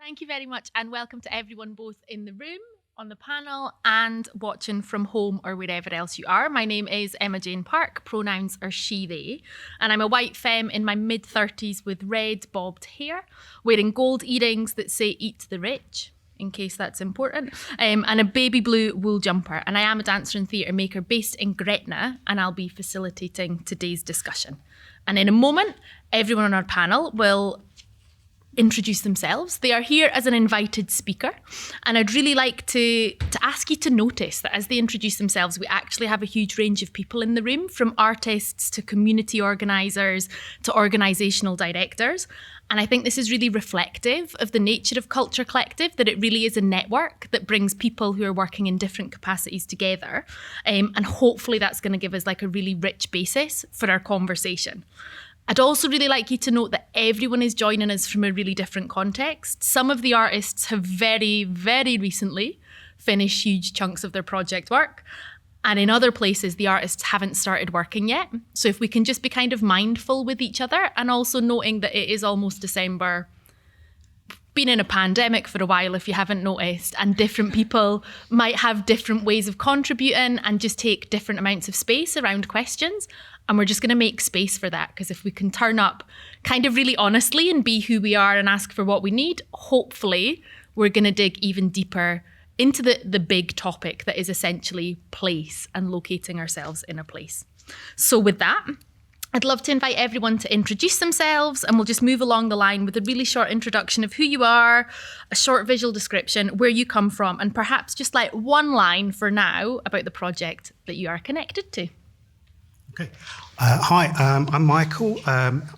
Thank you very much, and welcome to everyone both in the room, on the panel, and watching from home or wherever else you are. My name is Emma Jayne Park, pronouns are she, they, and I'm a white femme in my mid-30s with red bobbed hair, wearing gold earrings that say "Eat the Rich," in case that's important, and a baby blue wool jumper. And I am a dancer and theatre maker based in Gretna, and I'll be facilitating today's discussion. And in a moment, everyone on our panel will introduce themselves. They are here as an invited speaker, and I'd really like to ask you to notice that as they introduce themselves, we actually have a huge range of people in the room, from artists to community organisers to organisational directors. And I think this is really reflective of the nature of Culture Collective, that it really is a network that brings people who are working in different capacities together. And hopefully that's going to give us like a really rich basis for our conversation. I'd also really like you to note that everyone is joining us from a really different context. Some of the artists have very, very recently finished huge chunks of their project work. And in other places, the artists haven't started working yet. So if we can just be kind of mindful with each other, and also noting that it is almost December, been in a pandemic for a while if you haven't noticed, and different people might have different ways of contributing and just take different amounts of space around questions. And we're just going to make space for that, because if we can turn up kind of really honestly and be who we are and ask for what we need, hopefully we're going to dig even deeper into the big topic that is essentially place and locating ourselves in a place. So with that, I'd love to invite everyone to introduce themselves, and we'll just move along the line with a really short introduction of who you are, a short visual description, where you come from, and perhaps just like one line for now about the project that you are connected to. Okay. Hi, I'm Michael.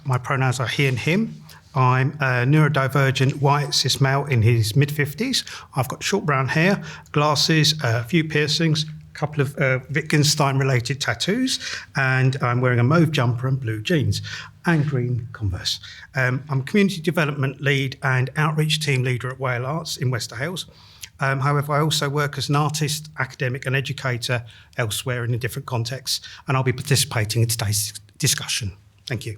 My pronouns are he and him. I'm a neurodivergent white cis male in his mid-50s. I've got short brown hair, glasses, a few piercings, a couple of Wittgenstein-related tattoos, and I'm wearing a mauve jumper and blue jeans and green Converse. I'm a community development lead and outreach team leader at Whale Arts in Wester Hailes. However, I also work as an artist, academic and educator elsewhere in a different contexts, and I'll be participating in today's discussion. Thank you.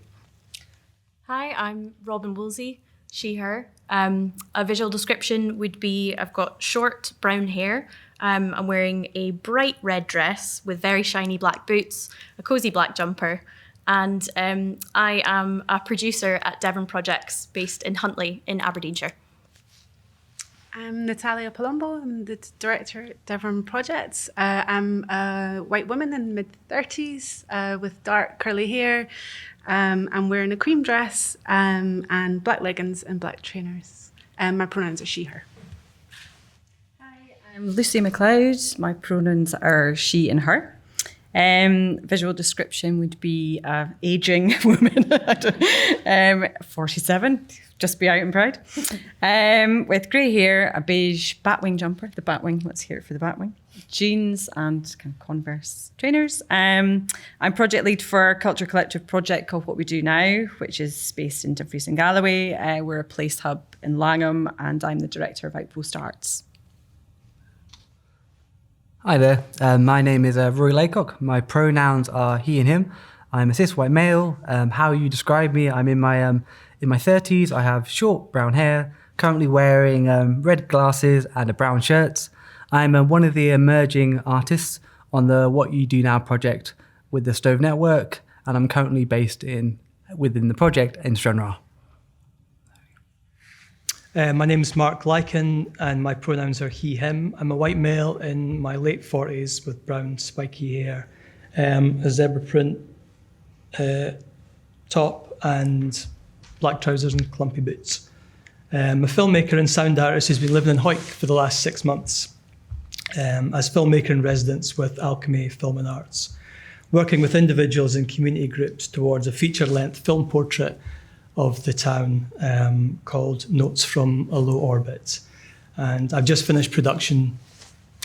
Hi, I'm Robin Woolsey, she, her. A visual description would be I've got short brown hair. I'm wearing a bright red dress with very shiny black boots, a cosy black jumper, and I am a producer at Devon Projects based in Huntly in Aberdeenshire. I'm Natalia Palumbo. I'm the director at Devon Projects. I'm a white woman in mid-30s with dark curly hair. I'm wearing a cream dress and black leggings and black trainers. My pronouns are she, her. Hi, I'm Lucy McLeod. My pronouns are she and her. Visual description would be aging woman, 47, just be out and proud, with grey hair, a beige batwing jumper, the batwing, let's hear it for the batwing, jeans and kind of Converse trainers. I'm project lead for a Culture Collective project called What We Do Now, which is based in Dumfries and Galloway. We're a place hub in Langham, and I'm the director of Outpost Arts. Hi there, my name is Rory Laycock. My pronouns are he and him. I'm a cis white male. How you describe me, I'm in my 30s. I have short brown hair, currently wearing red glasses and a brown shirt. I'm one of the emerging artists on the What You Do Now project with the Stove Network, and I'm currently based within the project in Stranraer. My name is Mark Lyken, and my pronouns are he, him. I'm a white male in my late 40s with brown spiky hair, a zebra print top and black trousers and clumpy boots. I'm a filmmaker and sound artist who's been living in Hawick for the last 6 months as filmmaker in residence with Alchemy Film and Arts, working with individuals and community groups towards a feature-length film portrait of the town called Notes from a Low Orbit. And I've just finished production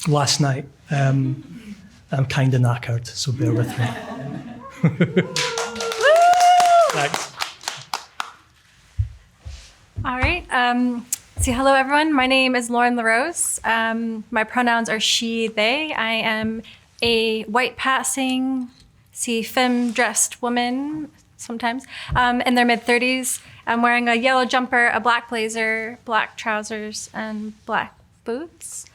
last night. I'm kind of knackered, so bear with me. Thanks. All right. So hello, everyone. My name is Lauren LaRose. My pronouns are she, they. I am a white passing, femme-dressed woman sometimes, in their mid-30s. I'm wearing a yellow jumper, a black blazer, black trousers, and black boots.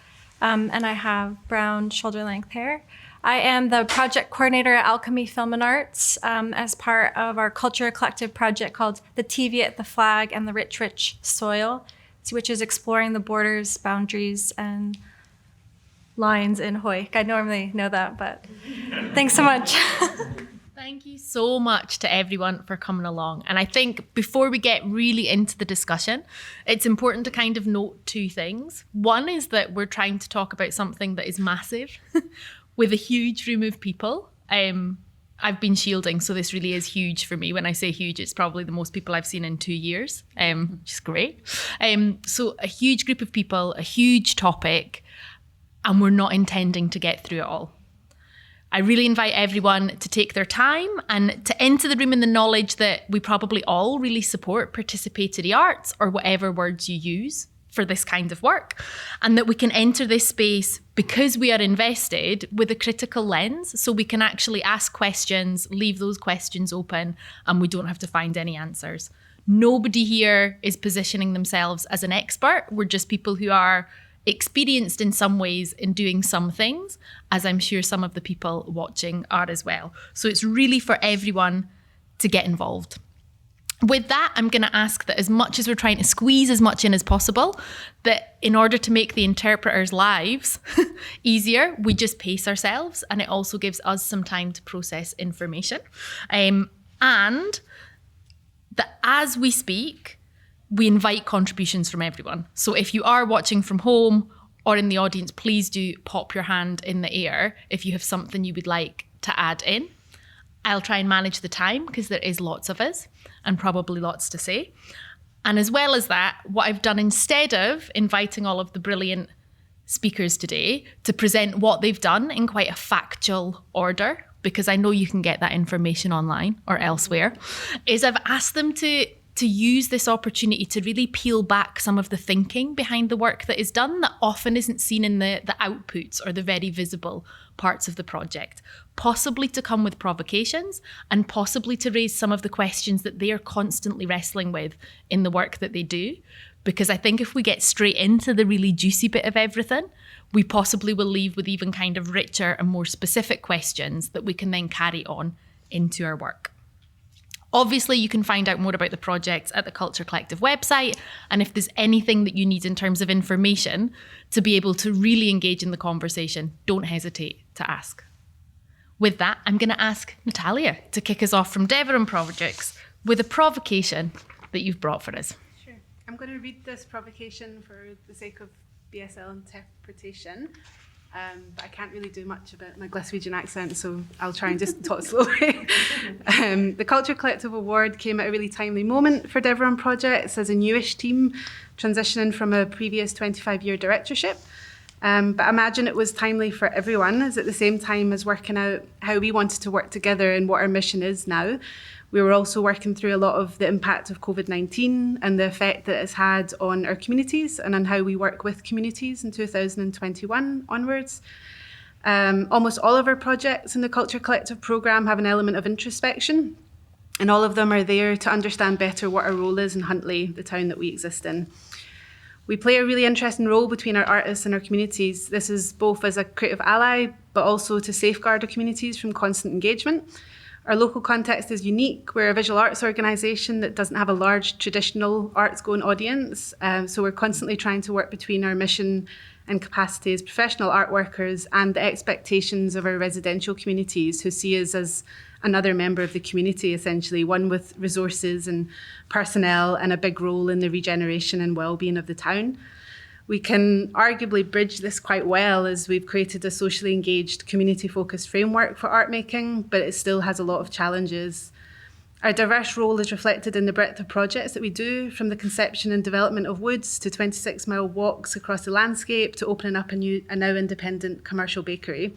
And I have brown shoulder-length hair. I am the project coordinator at Alchemy Film and Arts as part of our culture collective project called the Teviot, the Flag, and the Rich, Rich Soil, which is exploring the borders, boundaries, and lines in Hawick. I normally know that, but thanks so much. Thank you so much to everyone for coming along. And I think before we get really into the discussion, it's important to kind of note two things. One is that we're trying to talk about something that is massive with a huge room of people. I've been shielding, so this really is huge for me. When I say huge, it's probably the most people I've seen in 2 years, which is great. So a huge group of people, a huge topic, and we're not intending to get through it all. I really invite everyone to take their time and to enter the room in the knowledge that we probably all really support participatory arts, or whatever words you use for this kind of work, and that we can enter this space because we are invested with a critical lens, so we can actually ask questions, leave those questions open, and we don't have to find any answers. Nobody here is positioning themselves as an expert. We're just people who are experienced in some ways in doing some things, as I'm sure some of the people watching are as well. So it's really for everyone to get involved. With that, I'm going to ask that as much as we're trying to squeeze as much in as possible, that in order to make the interpreters' lives easier, we just pace ourselves, and it also gives us some time to process information. And that as we speak, we invite contributions from everyone. So if you are watching from home or in the audience, please do pop your hand in the air if you have something you would like to add in. I'll try and manage the time because there is lots of us and probably lots to say. And as well as that, what I've done instead of inviting all of the brilliant speakers today to present what they've done in quite a factual order, because I know you can get that information online or elsewhere, is I've asked them to use this opportunity to really peel back some of the thinking behind the work that is done that often isn't seen in the outputs or the very visible parts of the project, possibly to come with provocations and possibly to raise some of the questions that they are constantly wrestling with in the work that they do. Because I think if we get straight into the really juicy bit of everything, we possibly will leave with even kind of richer and more specific questions that we can then carry on into our work. Obviously, you can find out more about the projects at the Culture Collective website. And if there's anything that you need in terms of information to be able to really engage in the conversation, don't hesitate to ask. With that, I'm going to ask Natalia to kick us off from Devon Projects with a provocation that you've brought for us. Sure. I'm going to read this provocation for the sake of BSL interpretation. But I can't really do much about my Glaswegian accent, so I'll try and just talk slowly. The Culture Collective Award came at a really timely moment for Devon Projects as a newish team transitioning from a previous 25-year directorship. But I imagine it was timely for everyone, as at the same time as working out how we wanted to work together and what our mission is now, we were also working through a lot of the impact of COVID-19 and the effect that it's had on our communities and on how we work with communities in 2021 onwards. Almost all of our projects in the Culture Collective programme have an element of introspection, and all of them are there to understand better what our role is in Huntly, the town that we exist in. We play a really interesting role between our artists and our communities. This is both as a creative ally, but also to safeguard our communities from constant engagement. Our local context is unique. We're a visual arts organisation that doesn't have a large traditional arts-going audience, so we're constantly trying to work between our mission and capacity as professional art workers and the expectations of our residential communities who see us as another member of the community, essentially, one with resources and personnel and a big role in the regeneration and well-being of the town. We can arguably bridge this quite well as we've created a socially engaged, community-focused framework for art making, but it still has a lot of challenges. Our diverse role is reflected in the breadth of projects that we do, from the conception and development of woods to 26-mile walks across the landscape to opening up a now independent commercial bakery.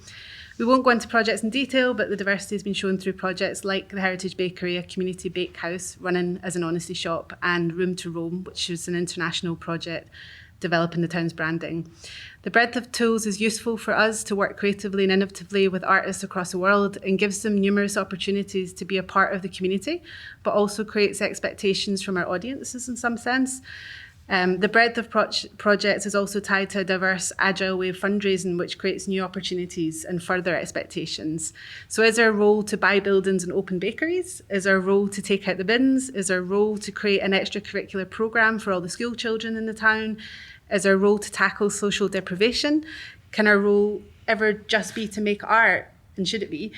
We won't go into projects in detail, but the diversity has been shown through projects like the Heritage Bakery, a community bakehouse running as an honesty shop, and Room to Roam, which is an international project developing the town's branding. The breadth of tools is useful for us to work creatively and innovatively with artists across the world and gives them numerous opportunities to be a part of the community, but also creates expectations from our audiences in some sense. The breadth of projects is also tied to a diverse, agile way of fundraising, which creates new opportunities and further expectations. So is our role to buy buildings and open bakeries? Is our role to take out the bins? Is our role to create an extracurricular programme for all the school children in the town? Is our role to tackle social deprivation? Can our role ever just be to make art? And should it be?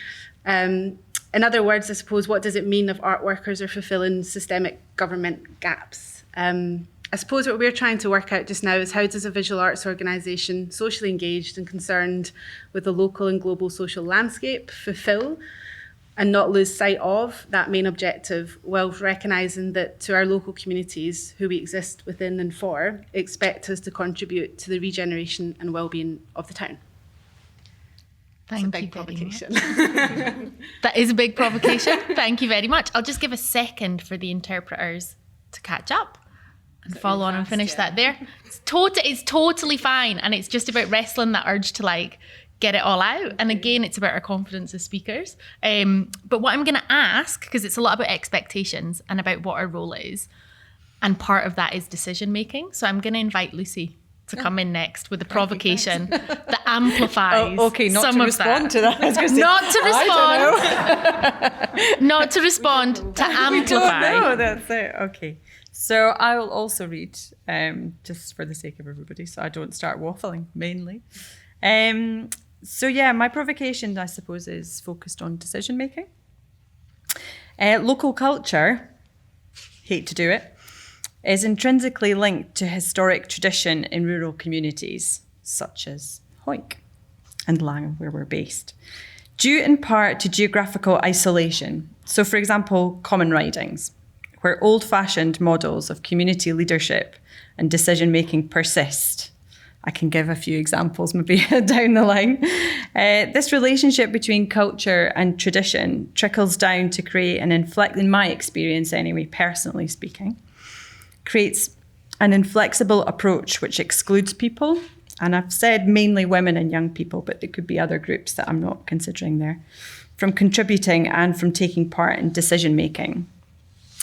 In other words, I suppose, what does it mean if art workers are fulfilling systemic government gaps? I suppose what we're trying to work out just now is how does a visual arts organisation, socially engaged and concerned with the local and global social landscape, fulfil and not lose sight of that main objective, while recognising that to our local communities, who we exist within and for, expect us to contribute to the regeneration and well-being of the town. Thank you. Big provocation. That is a big provocation. Thank you very much. I'll just give a second for the interpreters to catch up and follow on and finish that there. It's totally fine. And it's just about wrestling that urge to like get it all out. And again, it's about our confidence as speakers. But what I'm going to ask, because it's a lot about expectations and about what our role is, and part of that is decision making. So I'm going to invite Lucy to come in next with a provocation that amplifies not to respond to that. Not to respond, to amplify. No, that's it. Okay. So I will also read, just for the sake of everybody, so I don't start waffling mainly. So yeah, my provocation, I suppose, is focused on decision making. Local culture, hate to do it, is intrinsically linked to historic tradition in rural communities, such as Hawick and Langham, where we're based, due in part to geographical isolation. So, for example, common ridings, where old-fashioned models of community leadership and decision-making persist. I can give a few examples maybe down the line. This relationship between culture and tradition trickles down to create an in my experience anyway, personally speaking, creates an inflexible approach which excludes people. And I've said mainly women and young people, but it could be other groups that I'm not considering there, from contributing and from taking part in decision making.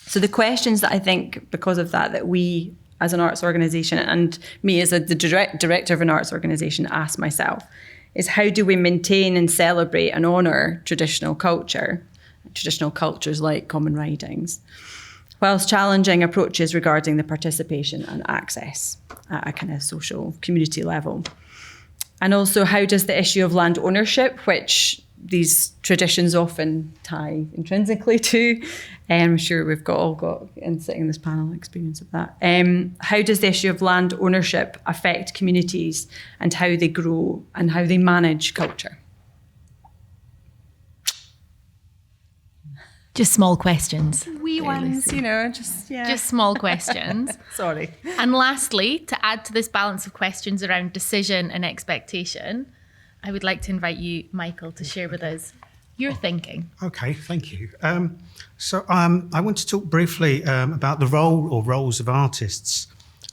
So the questions that I think, because of that we as an arts organisation and me as the director of an arts organisation ask myself is how do we maintain and celebrate and honour traditional cultures like common ridings, whilst challenging approaches regarding the participation and access at a kind of social community level. And also, how does the issue of land ownership, which these traditions often tie intrinsically to, I'm sure we've all got, in sitting in this panel, experience of that. How does the issue of land ownership affect communities and how they grow and how they manage culture? Just small questions. Wee ones, Just small questions. Sorry. And lastly, to add to this balance of questions around decision and expectation, I would like to invite you, Michael, to share with us your thinking. Okay, thank you. I want to talk briefly about the role or roles of artists.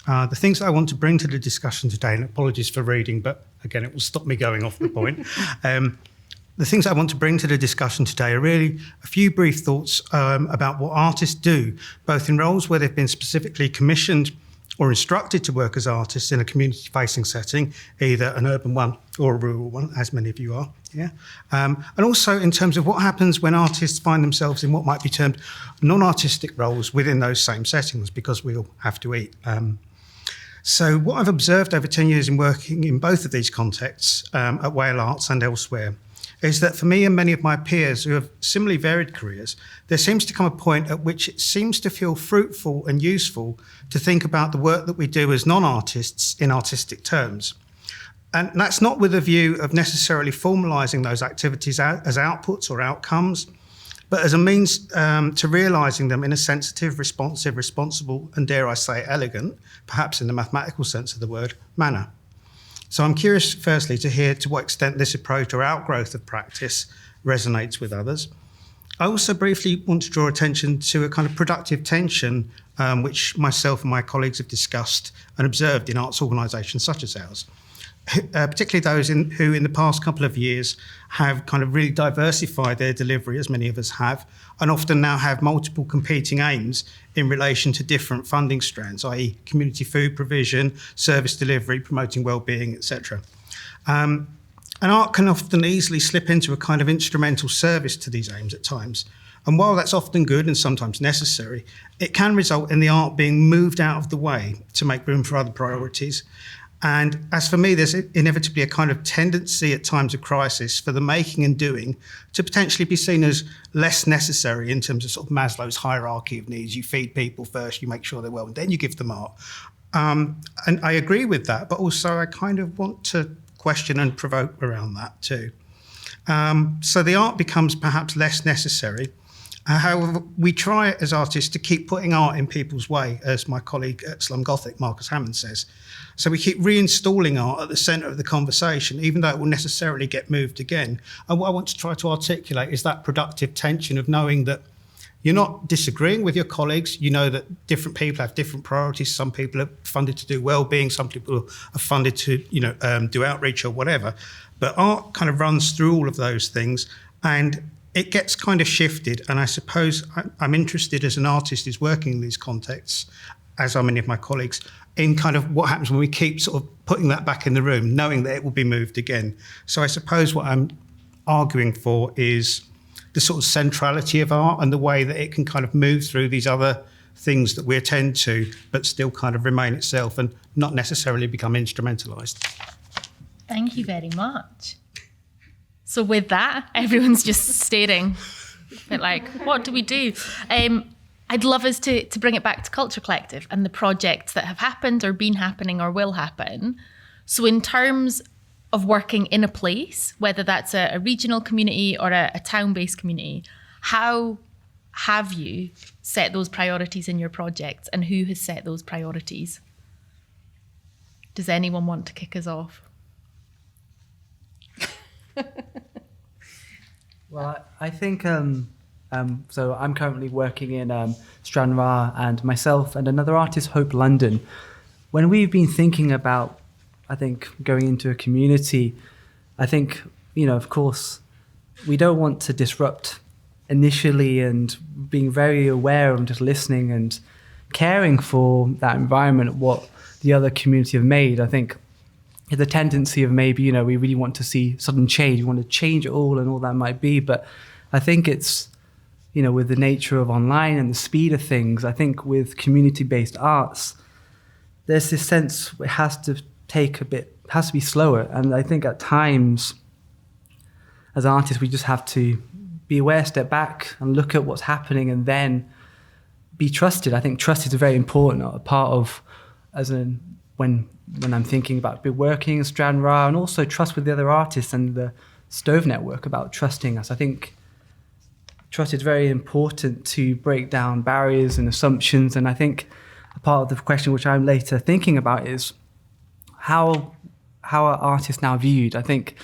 The things I want to bring to the discussion today, and apologies for reading, but again, it will stop me going off the point. The things I want to bring to the discussion today are really a few brief thoughts about what artists do, both in roles where they've been specifically commissioned or instructed to work as artists in a community-facing setting, either an urban one or a rural one, as many of you are. And also in terms of what happens when artists find themselves in what might be termed non-artistic roles within those same settings, because we all have to eat. So what I've observed over 10 years in working in both of these contexts, at Whale Arts and elsewhere, is that for me and many of my peers who have similarly varied careers, there seems to come a point at which it seems to feel fruitful and useful to think about the work that we do as non-artists in artistic terms. And that's not with a view of necessarily formalising those activities as outputs or outcomes, but as a means to realising them in a sensitive, responsive, responsible, and dare I say elegant, perhaps in the mathematical sense of the word, manner. So I'm curious, firstly, to hear to what extent this approach or outgrowth of practice resonates with others. I also briefly want to draw attention to a kind of productive tension which myself and my colleagues have discussed and observed in arts organisations such as ours. Particularly those who in the past couple of years have kind of really diversified their delivery, as many of us have, and often now have multiple competing aims in relation to different funding strands, i.e. community food provision, service delivery, promoting well-being, etc. And art can often easily slip into a kind of instrumental service to these aims at times. And while that's often good and sometimes necessary, it can result in the art being moved out of the way to make room for other priorities. And as for me, there's inevitably a kind of tendency at times of crisis for the making and doing to potentially be seen as less necessary in terms of sort of Maslow's hierarchy of needs. You feed people first, you make sure they're well, and then you give them art. And I agree with that, but also I kind of want to question and provoke around that too. So the art becomes perhaps less necessary. However, we try as artists to keep putting art in people's way, as my colleague at Slum Gothic, Marcus Hammond, says. So we keep reinstalling art at the centre of the conversation, even though it will necessarily get moved again. And what I want to try to articulate is that productive tension of knowing that you're not disagreeing with your colleagues. You know that different people have different priorities. Some people are funded to do well-being. Some people are funded to, do outreach or whatever. But art kind of runs through all of those things, and it gets kind of shifted. And I suppose I'm interested as an artist who's working in these contexts, as are many of my colleagues, in kind of what happens when we keep sort of putting that back in the room, knowing that it will be moved again. So I suppose what I'm arguing for is the sort of centrality of art and the way that it can kind of move through these other things that we attend to, but still kind of remain itself and not necessarily become instrumentalised. Thank you very much. So with that, everyone's just staring, a bit like, what do we do? I'd love us to bring it back to Culture Collective and the projects that have happened or been happening or will happen. So in terms of working in a place, whether that's a regional community or a town-based community, how have you set those priorities in your projects, and who has set those priorities? Does anyone want to kick us off? Well, I think, so I'm currently working in Stranraer, and myself and another artist, Hope London. When we've been thinking about, I think, going into a community, I think, of course, we don't want to disrupt initially, and being very aware of just listening and caring for that environment, what the other community have made. I think the tendency of maybe, we really want to see sudden change. We want to change it all and all that might be. But I think it's, with the nature of online and the speed of things, I think with community-based arts, there's this sense it has to be slower. And I think at times, as artists, we just have to be aware, step back and look at what's happening, and then be trusted. I think trust is a very important part of, when I'm thinking about working in Stranraer, and also trust with the other artists and the Stove Network about trusting us. I think trust is very important to break down barriers and assumptions. And I think a part of the question which I'm later thinking about is how are artists now viewed? I think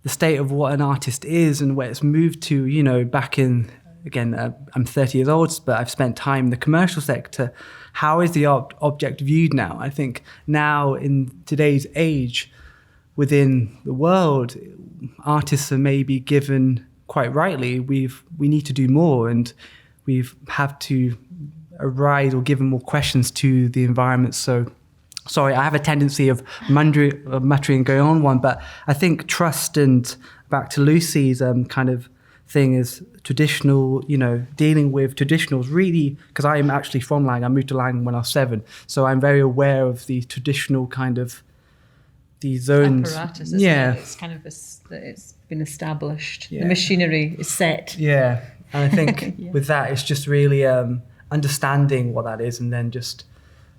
the state of what an artist is and where it's moved to, back in, again, I'm 30 years old, but I've spent time in the commercial sector. How is the object viewed now? I think now in today's age, within the world, artists are maybe given, quite rightly, we need to do more, and we have to arise or give more questions to the environment. So, sorry, I have a tendency of muttering going on one, but I think trust, and back to Lucy's kind of thing, is traditional, dealing with traditionals really, because I am actually from Lang. I moved to Lang when I was 7. So I'm very aware of the traditional kind of the zones. Apparatus, isn't yeah. It? It's kind of it's been established. Yeah. The machinery is set. Yeah. And I think with that, it's just really understanding what that is, and then just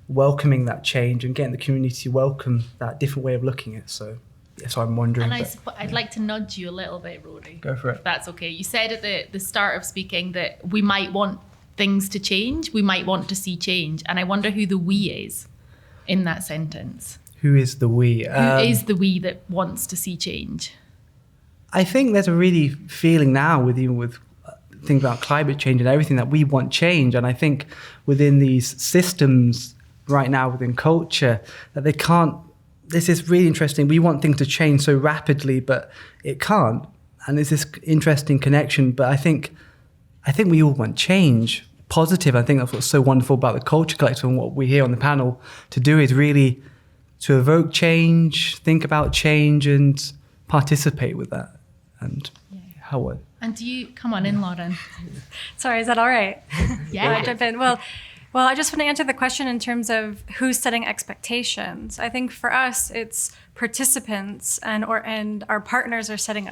welcoming that change and getting the community to welcome that different way of looking at it. So I'm wondering. And I'd like to nudge you a little bit, Rory. Go for it. If that's okay. You said at the start of speaking that we might want things to change. We might want to see change. And I wonder who the we is in that sentence. Who is the we? Who is the we that wants to see change? I think there's a really feeling now with think about climate change and everything, that we want change. And I think within these systems right now, within culture, that they can't, this is really interesting. We want things to change so rapidly, but it can't. And there's this interesting connection. But I think we all want change, positive. I think that's what's so wonderful about the Culture Collective, and what we hear on the panel to do is really to evoke change, think about change, and participate with that. And how? And do you come on in, Lauren? Sorry, is that all right? Yeah. I jump in. Well, I just want to answer the question in terms of who's setting expectations. I think for us, it's participants and our partners are setting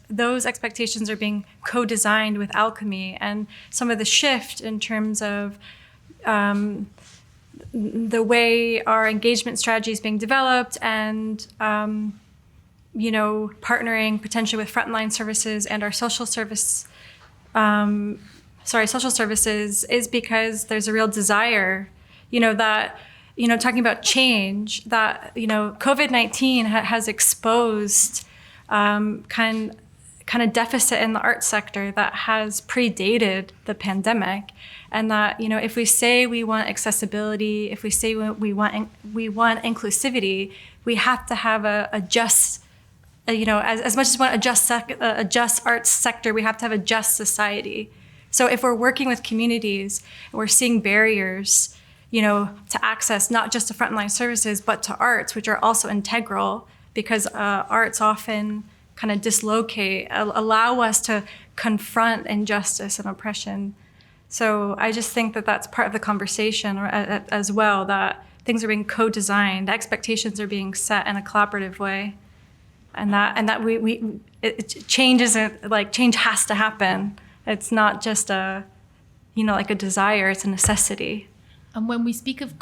those expectations are being co-designed with Alchemy, and some of the shift in terms of the way our engagement strategy is being developed, and partnering potentially with frontline services and our social services is because there's a real desire, talking about change, that, COVID-19 has exposed kind of deficit in the arts sector that has predated the pandemic. And that, if we say we want accessibility, if we say we want inclusivity, we have to have a just, as much as we want a just arts sector, we have to have a just society. So if we're working with communities and we're seeing barriers, to access not just to frontline services, but to arts, which are also integral, because arts often kind of dislocate, allow us to confront injustice and oppression. So I just think that that's part of the conversation as well, that things are being co-designed, expectations are being set in a collaborative way. And that change isn't like, change has to happen. It's not just a desire, it's a necessity. And when we speak of,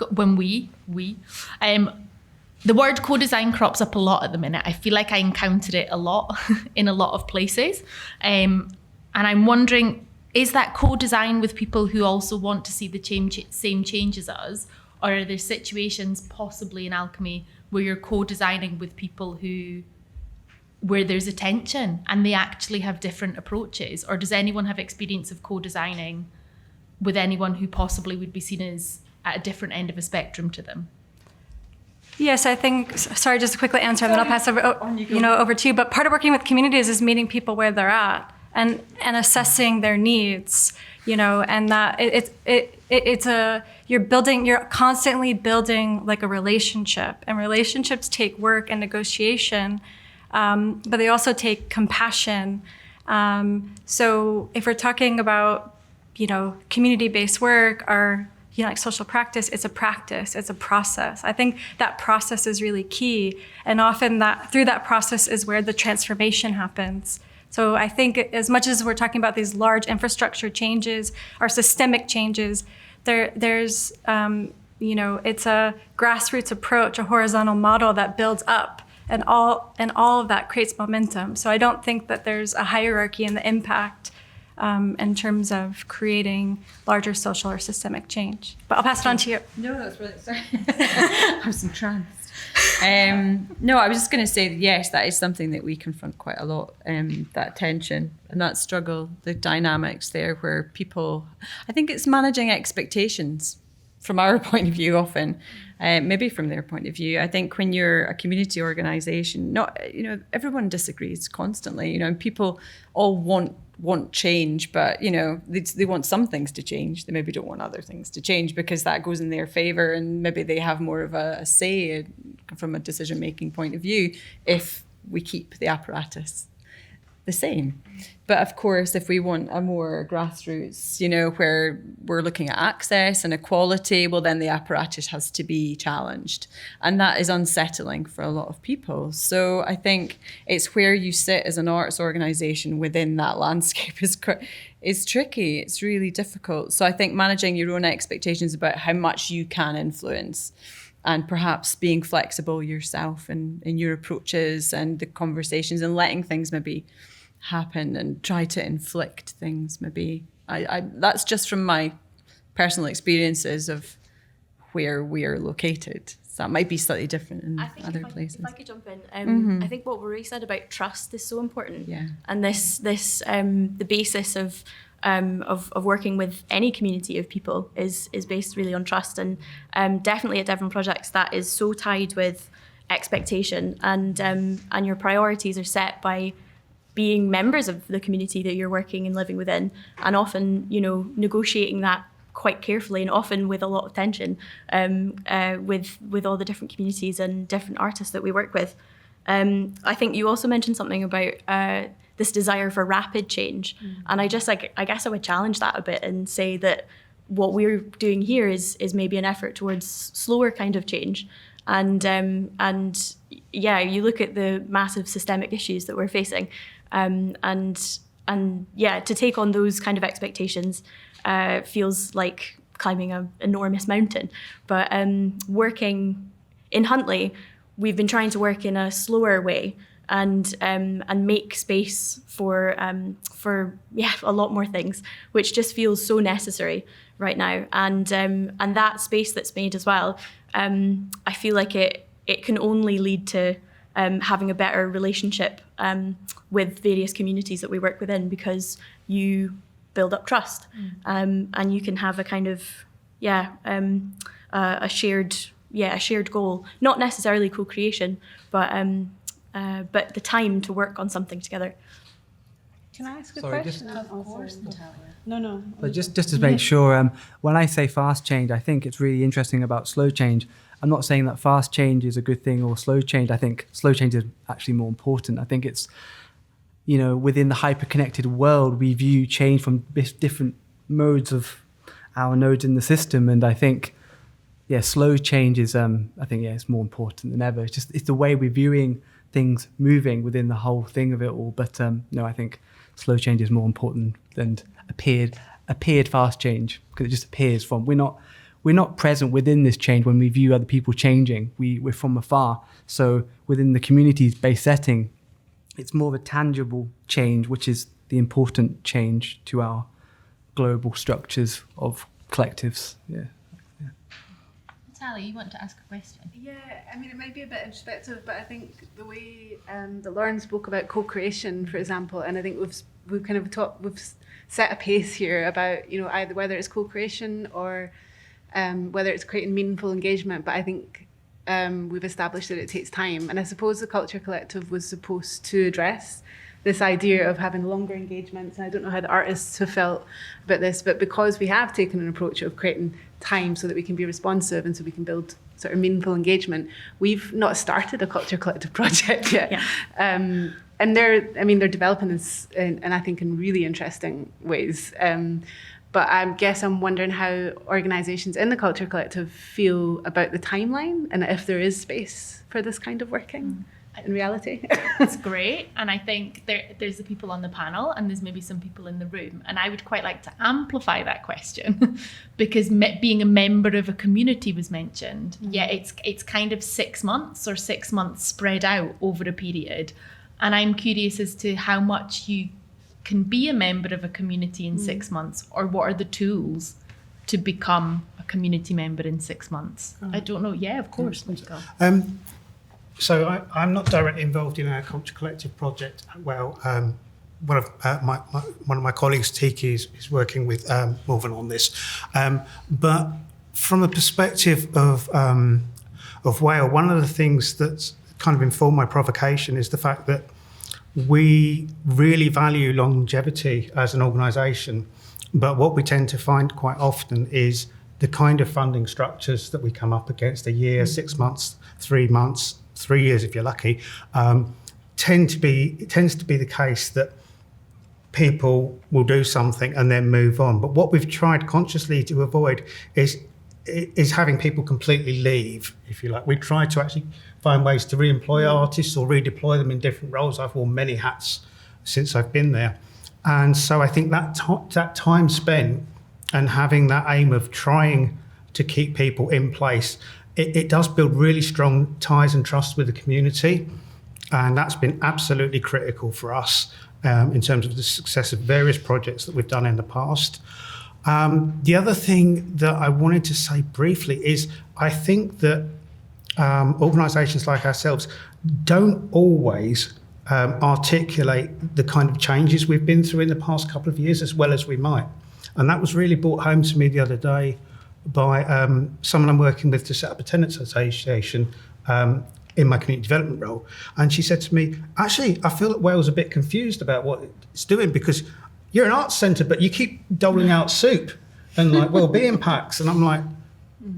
the word co-design crops up a lot at the minute. I feel like I encountered it a lot in a lot of places. And I'm wondering, is that co-design with people who also want to see the same change as us? Or are there situations possibly in Alchemy where you're co-designing with people where there's a tension and they actually have different approaches? Or does anyone have experience of co-designing with anyone who possibly would be seen as at a different end of a spectrum to them? Yes, I think, sorry, just to quickly answer, and then I'll pass over to you. But part of working with communities is meeting people where they're at and assessing their needs, and that you're constantly building like a relationship, and relationships take work and negotiation, but they also take compassion. So if we're talking about, community-based work or, like social practice, it's a process. I think that process is really key. And often through that process is where the transformation happens. So I think as much as we're talking about these large infrastructure changes or systemic changes, there's, it's a grassroots approach, a horizontal model that builds up, and all of that creates momentum. So I don't think that there's a hierarchy in the impact in terms of creating larger social or systemic change. But I'll pass it on to you. No, that's brilliant. Sorry. I was entranced. No, I was just going to say, yes, that is something that we confront quite a lot, that tension and that struggle, the dynamics there where people, I think it's managing expectations from our point of view often, maybe from their point of view. I think when you're a community organisation, everyone disagrees constantly, and people all want change, but they want some things to change. They maybe don't want other things to change because that goes in their favour, and maybe they have more of a say from a decision-making point of view if we keep the apparatus the same. But of course, if we want a more grassroots, where we're looking at access and equality, well, then the apparatus has to be challenged. And that is unsettling for a lot of people. So I think it's where you sit as an arts organisation within that landscape is tricky. It's really difficult. So I think managing your own expectations about how much you can influence, and perhaps being flexible yourself in your approaches and the conversations, and letting things maybe happen and try to inflict things maybe. I that's just from my personal experiences of where we are located. So that might be slightly different in I think other if places. if I could jump in, I think what Rory said about trust is so important. Yeah. And this the basis of working with any community of people is based really on trust, and definitely at Devon Projects that is so tied with expectation, and your priorities are set by being members of the community that you're working and living within, and often negotiating that quite carefully, and often with a lot of tension, with all the different communities and different artists that we work with. I think you also mentioned something about this desire for rapid change, and I guess I would challenge that a bit and say that what we're doing here is maybe an effort towards slower kind of change, and yeah, you look at the massive systemic issues that we're facing, and yeah, to take on those kind of expectations feels like climbing an enormous mountain. But working in Huntly, we've been trying to work in a slower way and make space for a lot more things, which just feels so necessary right now. And that space that's made as well, I feel like it can only lead to having a better relationship with various communities that we work within, because you build up trust, and you can have a kind of a shared goal, not necessarily co-creation, but the time to work on something together. Can I ask a Sorry, question? just- Of course, Natalia. No. But just to make sure, when I say fast change, I think it's really interesting about slow change. I'm not saying that fast change is a good thing or slow change. I think slow change is actually more important. I think it's, within the hyper-connected world, we view change from different modes of our nodes in the system. And I think, slow change is, it's more important than ever. It's the way we're viewing things moving within the whole thing of it all. But no, I think slow change is more important than appeared fast change, because it just appears from, we're not present within this change when we view other people changing. We're from afar. So within the community-based setting, it's more of a tangible change, which is the important change to our global structures of collectives. Yeah. Natalia, you want to ask a question? Yeah, I mean, it might be a bit introspective, but I think the way that Lauren spoke about co-creation, for example, and I think we've set a pace here about either whether it's co-creation or whether it's creating meaningful engagement. But I think we've established that it takes time, and I suppose the Culture Collective was supposed to address this idea of having longer engagements. And I don't know how the artists have felt about this, but because we have taken an approach of creating time so that we can be responsive and so we can build sort of meaningful engagement, we've not started a Culture Collective project yet. Yeah. And they're developing this, and I think in really interesting ways. But I guess I'm wondering how organisations in the Culture Collective feel about the timeline, and if there is space for this kind of working in reality. It's great, and I think there's the people on the panel, and there's maybe some people in the room, and I would quite like to amplify that question because being a member of a community was mentioned. Yeah, it's kind of 6 months or 6 months spread out over a period, and I'm curious as to how much you can be a member of a community in 6 months, or what are the tools to become a community member in 6 months? I don't know. Yeah, of course. Let's go. So I'm not directly involved in our Culture Collective project. Well, one of my colleagues, Tiki, is working with Morven on this. But from a perspective of Wales, one of the things that's kind of informed my provocation is the fact that we really value longevity as an organisation, but what we tend to find quite often is the kind of funding structures that we come up against, a year, 6 months, 3 months, 3 years if you're lucky, tends to be the case that people will do something and then move on. But what we've tried consciously to avoid is having people completely leave, if you like. We try to actually find ways to re-employ artists or redeploy them in different roles. I've worn many hats since I've been there. And so I think that time spent and having that aim of trying to keep people in place, it does build really strong ties and trust with the community. And that's been absolutely critical for us in terms of the success of various projects that we've done in the past. The other thing that I wanted to say briefly is I think that organisations like ourselves don't always articulate the kind of changes we've been through in the past couple of years as well as we might. And that was really brought home to me the other day by someone I'm working with to set up a tenants association in my community development role. And she said to me, actually, I feel that Wales is a bit confused about what it's doing because you're an arts centre, but you keep doling out soup and like wellbeing packs. And I'm like,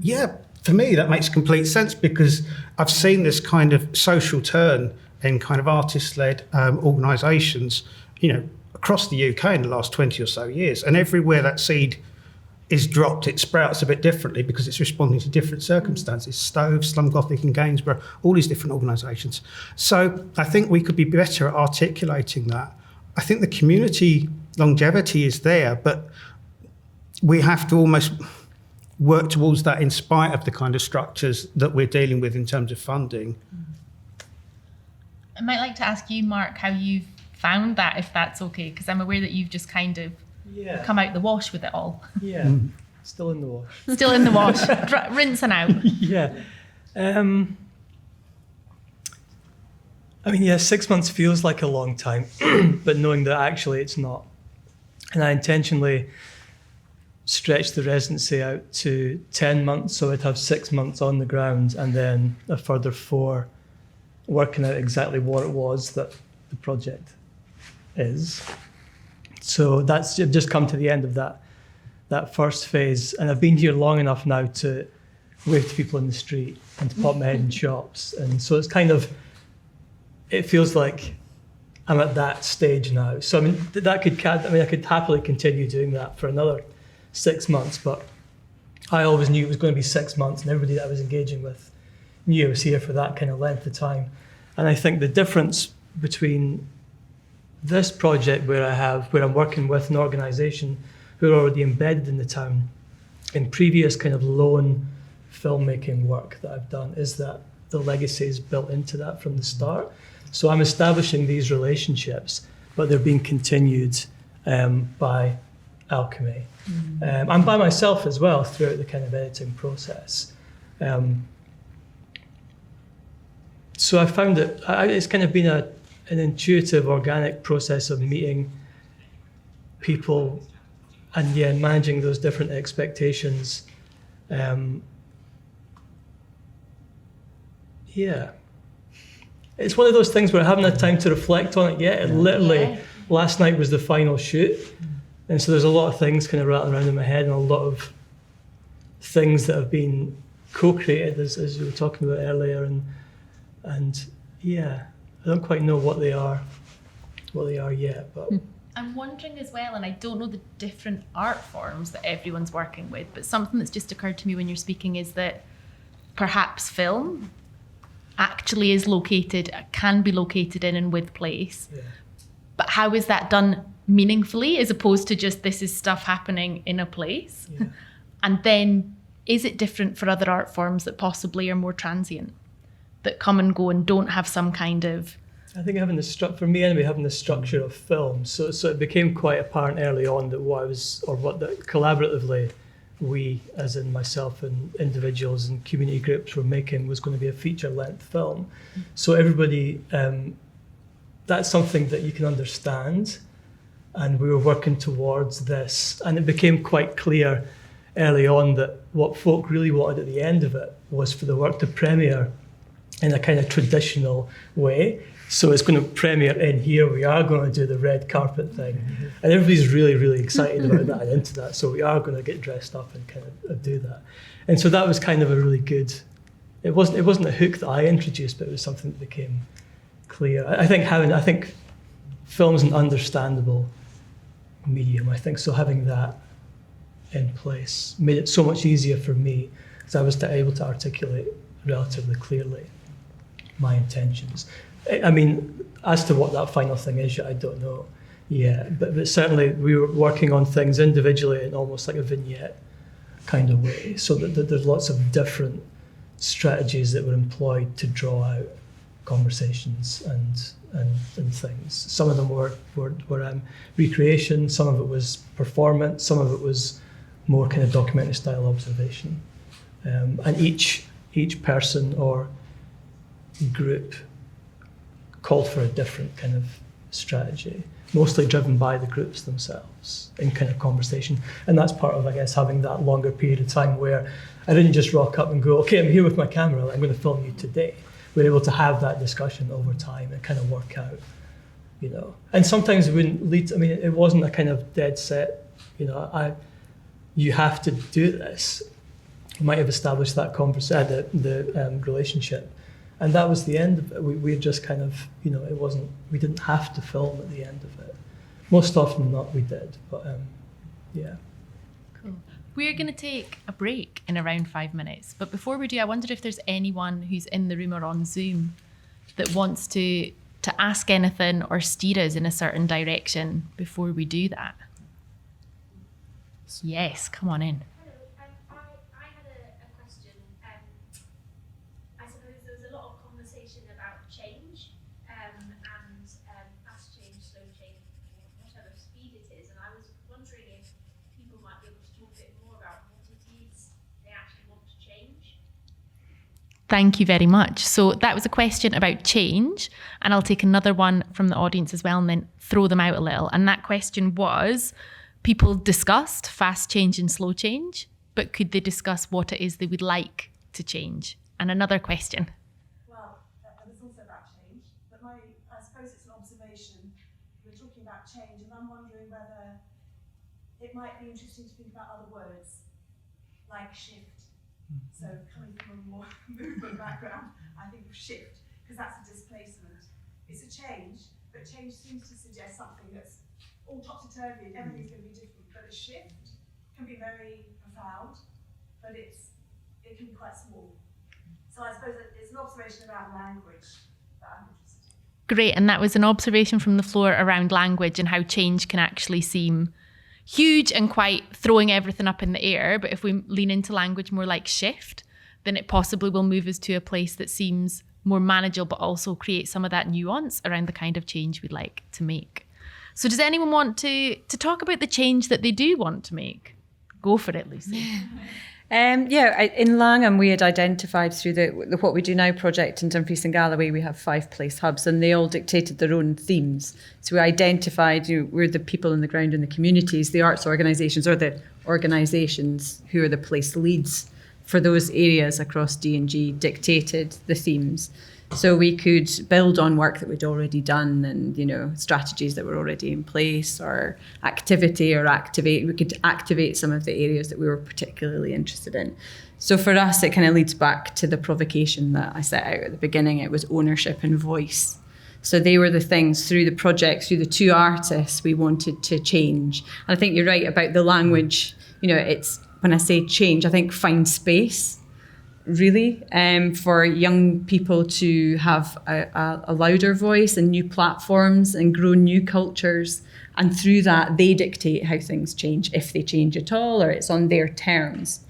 yeah, for me, that makes complete sense because I've seen this kind of social turn in kind of artist-led organisations, you know, across the UK in the last 20 or so years. And everywhere that seed is dropped, it sprouts a bit differently because it's responding to different circumstances. Stove, Slum Gothic in Gainsborough, all these different organisations. So I think we could be better at articulating that. I think the community longevity is there, but we have to almost work towards that in spite of the kind of structures that we're dealing with in terms of funding. I might like to ask you, Mark, how you've found that, if that's okay, because I'm aware that you've just kind of come out the wash with it all. Yeah, still in the wash. Still in the wash, rinsing out. Yeah. I mean, yeah, 6 months feels like a long time, but knowing that actually it's not. And I intentionally stretched the residency out to 10 months, so I'd have 6 months on the ground and then a further 4 working out exactly what it was that the project is. So that's just come to the end of that first phase. And I've been here long enough now to wave to people in the street and to pop my head in shops. And so it's kind of, it feels like I'm at that stage now. So I mean, I could happily continue doing that for another 6 months, but I always knew it was going to be 6 months and everybody that I was engaging with knew I was here for that kind of length of time. And I think the difference between this project where I'm working with an organisation who are already embedded in the town in previous kind of lone filmmaking work that I've done is that the legacy is built into that from the start. So I'm establishing these relationships, but they're being continued by Alchemy. And by myself as well throughout the kind of editing process. So I found that it's kind of been an intuitive, organic process of meeting people and managing those different expectations. It's one of those things where I haven't had time to reflect on it yet. And literally, last night was the final shoot. And so there's a lot of things kind of rattling around in my head and a lot of things that have been co-created, as you were talking about earlier. And I don't quite know what they are yet. But I'm wondering as well, and I don't know the different art forms that everyone's working with, but something that's just occurred to me when you're speaking is that perhaps film actually can be located in and with place. Yeah. But how is that done meaningfully as opposed to just this is stuff happening in a place? Yeah. And then is it different for other art forms that possibly are more transient, that come and go and don't have some kind of... I think having the structure of film, so it became quite apparent early on that collaboratively we, as in myself and individuals and community groups, were making was going to be a feature-length film. So everybody, that's something that you can understand, and we were working towards this. And it became quite clear early on that what folk really wanted at the end of it was for the work to premiere in a kind of traditional way. So it's going to premiere in here. We are going to do the red carpet thing. And everybody's really, really excited about that and into that. So we are going to get dressed up and kind of do that. And so that was kind of a really good, it wasn't a hook that I introduced, but it was something that became clear. I think film's an understandable medium. I think so having that in place made it so much easier for me because I was able to articulate relatively clearly my intentions. I mean, as to what that final thing is, I don't know yet. But certainly we were working on things individually in almost like a vignette kind of way. So that there's lots of different strategies that were employed to draw out conversations and things. Some of them were recreation, some of it was performance, some of it was more kind of documentary style observation. And each each person or group called for a different kind of strategy, mostly driven by the groups themselves in kind of conversation. And that's part of, I guess, having that longer period of time where I didn't just rock up and go, okay, I'm here with my camera, I'm going to film you today. We're able to have that discussion over time and kind of work out, you know. And sometimes it wouldn't lead, I mean, it wasn't a kind of dead set, you know, you have to do this. You might have established that the relationship. And that was the end of it. We just kind of, you know, we didn't have to film at the end of it. Most often than not, we did, but yeah. Cool. We're going to take a break in around 5 minutes. But before we do, I wonder if there's anyone who's in the room or on Zoom that wants to ask anything or steer us in a certain direction before we do that. Yes, come on in. I had a question. I suppose there was a lot of conversation about change and fast change, slow change, whatever speed it is. And I was wondering if people might be able to talk a bit more about what it is they actually want to change. Thank you very much. So that was a question about change, and I'll take another one from the audience as well and then throw them out a little. And that question was, people discussed fast change and slow change, but could they discuss what it is they would like to change? And another question. Well, it was also about change, but I suppose it's an observation. We're talking about change, and I'm wondering whether it might be interesting to think about other words, like shift. So coming from a more movement background, I think of shift, because that's a displacement. It's a change, but change seems to suggest something that's all topsy-turvy, and everything's going to be different. But a shift can be very profound, but it can be quite small. So I suppose it's an observation about language that I'm interested in. Great, and that was an observation from the floor around language and how change can actually seem huge and quite throwing everything up in the air. But if we lean into language more like shift, then it possibly will move us to a place that seems more manageable, but also create some of that nuance around the kind of change we'd like to make. So does anyone want to talk about the change that they do want to make? Go for it, Lucy. In Langham, we had identified through the What We Do Now project in Dumfries and Galloway, we have 5 place hubs, and they all dictated their own themes. So we identified, we're the people on the ground in the communities, the arts organisations, or the organisations who are the place leads for those areas across D&G dictated the themes. So we could build on work that we'd already done and, strategies that were already in place, or activity or activate. We could activate some of the areas that we were particularly interested in. So for us, it kind of leads back to the provocation that I set out at the beginning. It was ownership and voice. So they were the things through the project, through the 2 artists we wanted to change. And I think you're right about the language. It's, when I say change, I think find space. Really, for young people to have a louder voice and new platforms and grow new cultures. And through that, they dictate how things change, if they change at all, or it's on their terms.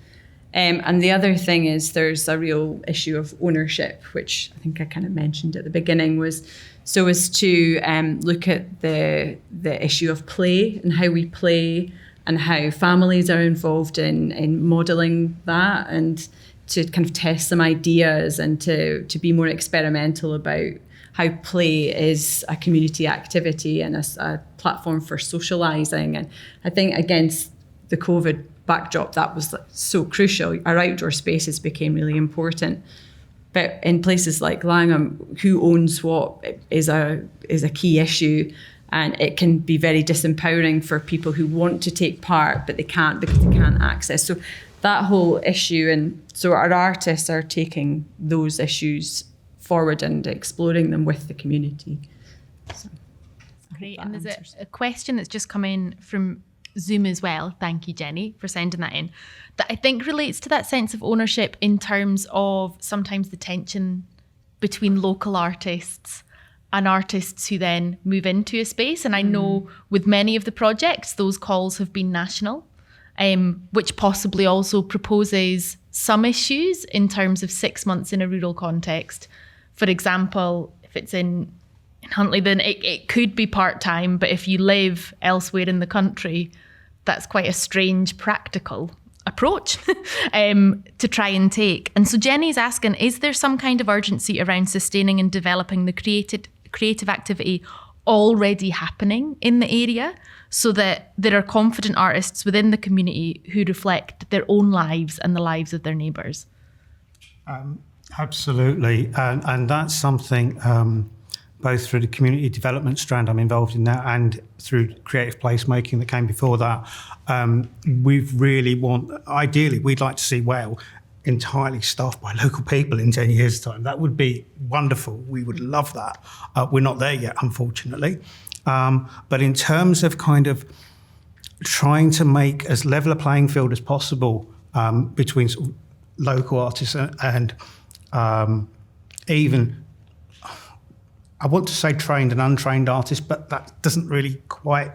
And the other thing is there's a real issue of ownership, which I think I kind of mentioned at the beginning, was so as to look at the issue of play and how we play and how families are involved in modelling that, and to kind of test some ideas and to be more experimental about how play is a community activity and a platform for socialising. And I think against the COVID backdrop, that was so crucial. Our outdoor spaces became really important. But in places like Langham, who owns what is a key issue. And it can be very disempowering for people who want to take part, but they can't because they can't access. So that whole issue, and so our artists are taking those issues forward and exploring them with the community. So, great, and there's a question that's just come in from Zoom as well. Thank you, Jenny, for sending that in. That I think relates to that sense of ownership in terms of sometimes the tension between local artists and artists who then move into a space. And I know with many of the projects, those calls have been national. Which possibly also proposes some issues in terms of 6 months in a rural context. For example, if it's in Huntly, then it could be part-time, but if you live elsewhere in the country, that's quite a strange practical approach to try and take. And so Jenny's asking, is there some kind of urgency around sustaining and developing the creative activity already happening in the area, so that there are confident artists within the community who reflect their own lives and the lives of their neighbours? Absolutely, and that's something both through the community development strand I'm involved in now and through creative placemaking that came before that. Ideally, we'd like to see WALE entirely staffed by local people in 10 years' time. That would be wonderful. We would love that. We're not there yet, unfortunately. But in terms of kind of trying to make as level a playing field as possible between sort of local artists and even, I want to say trained and untrained artists, but that doesn't really quite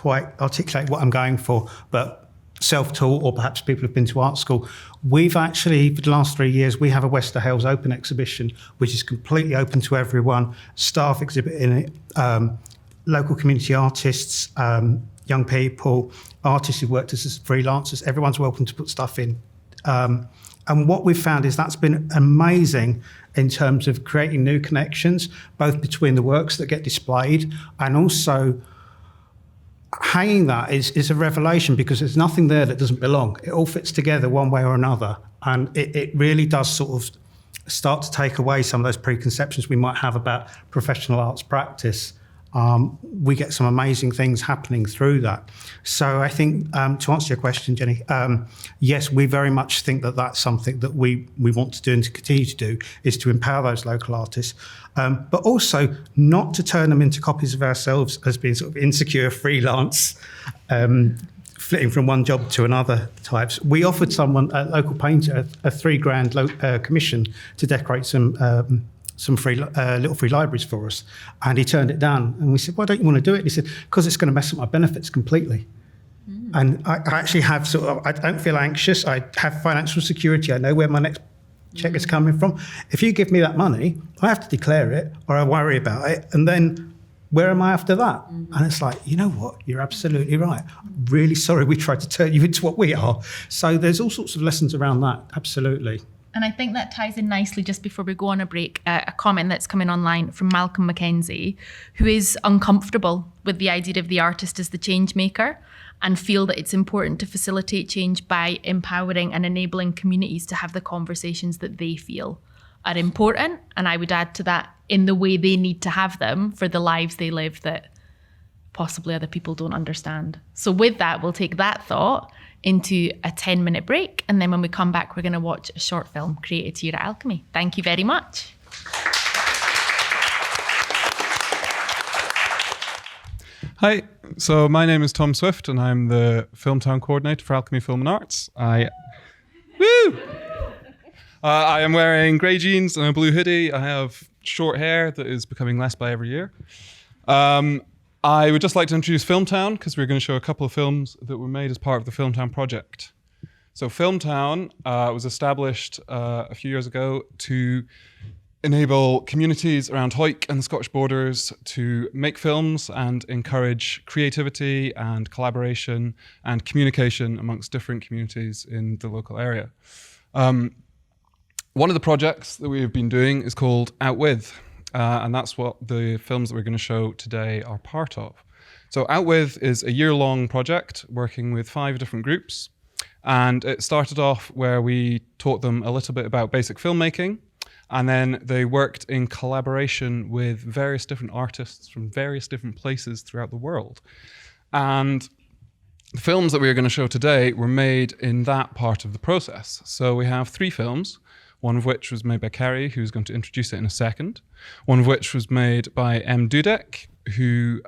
articulate what I'm going for. But self-taught, or perhaps people who've been to art school, we've actually, for the last 3 years, we have a Wester Hales open exhibition, which is completely open to everyone, staff exhibit in it, local community artists, young people, artists who've worked as freelancers, everyone's welcome to put stuff in. And what we've found is that's been amazing in terms of creating new connections, both between the works that get displayed and also hanging that is a revelation, because there's nothing there that doesn't belong. It all fits together one way or another. And it really does sort of start to take away some of those preconceptions we might have about professional arts practice. We get some amazing things happening through that. So I think, to answer your question, Jenny, yes, we very much think that that's something that we want to do and to continue to do, is to empower those local artists, but also not to turn them into copies of ourselves as being sort of insecure freelance, flitting from one job to another types. We offered someone, a local painter, a $3,000 commission to decorate some free little free libraries for us, and he turned it down. And we said, "Why don't you want to do it?" He said, "Because it's going to mess up my benefits completely." And I actually have I don't feel anxious. I have financial security. I know where my next check is coming from. If you give me that money, I have to declare it, or I worry about it, and then where am I after that? And it's like, you know what? You're absolutely right. I'm really sorry we tried to turn you into what we are. So there's all sorts of lessons around that. Absolutely. And I think that ties in nicely, just before we go on a break, a comment that's coming online from Malcolm Mackenzie, who is uncomfortable with the idea of the artist as the change maker, and feel that it's important to facilitate change by empowering and enabling communities to have the conversations that they feel are important. And I would add to that, in the way they need to have them for the lives they live that possibly other people don't understand. So with that, we'll take that thought into a 10-minute break. And then when we come back, we're going to watch a short film created here at Alchemy. Thank you very much. Hi, so my name is Tom Swift and I'm the Filmtown Coordinator for Alchemy Film and Arts. I am wearing grey jeans and a blue hoodie. I have short hair that is becoming less by every year. I would just like to introduce Filmtown, because we're going to show a couple of films that were made as part of the Filmtown project. So Filmtown was established a few years ago to enable communities around Hawick and the Scottish borders to make films and encourage creativity and collaboration and communication amongst different communities in the local area. One of the projects that we've been doing is called Out With. And that's what the films that we're going to show today are part of. So Out With is a year-long project working with 5 different groups. And it started off where we taught them a little bit about basic filmmaking. And then they worked in collaboration with various different artists from various different places throughout the world. And the films that we're going to show today were made in that part of the process. So we have 3 films. One of which was made by Carrie, who's going to introduce it in a second. One of which was made by M. Dudek, who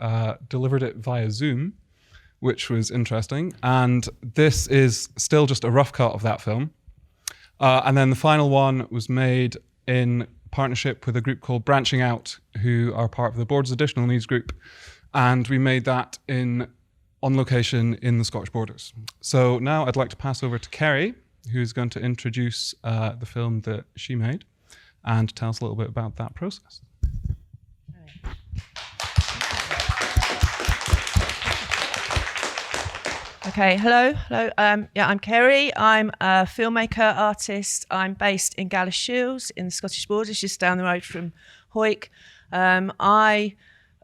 delivered it via Zoom, which was interesting. And this is still just a rough cut of that film. And then the final one was made in partnership with a group called Branching Out, who are part of the Board's Additional Needs group. And we made that on location in the Scottish borders. So now I'd like to pass over to Carrie, who's going to introduce the film that she made and tell us a little bit about that process. Okay, hello. Yeah, I'm Kerry. I'm a filmmaker, artist. I'm based in Galashiels in the Scottish Borders, just down the road from Hoyk.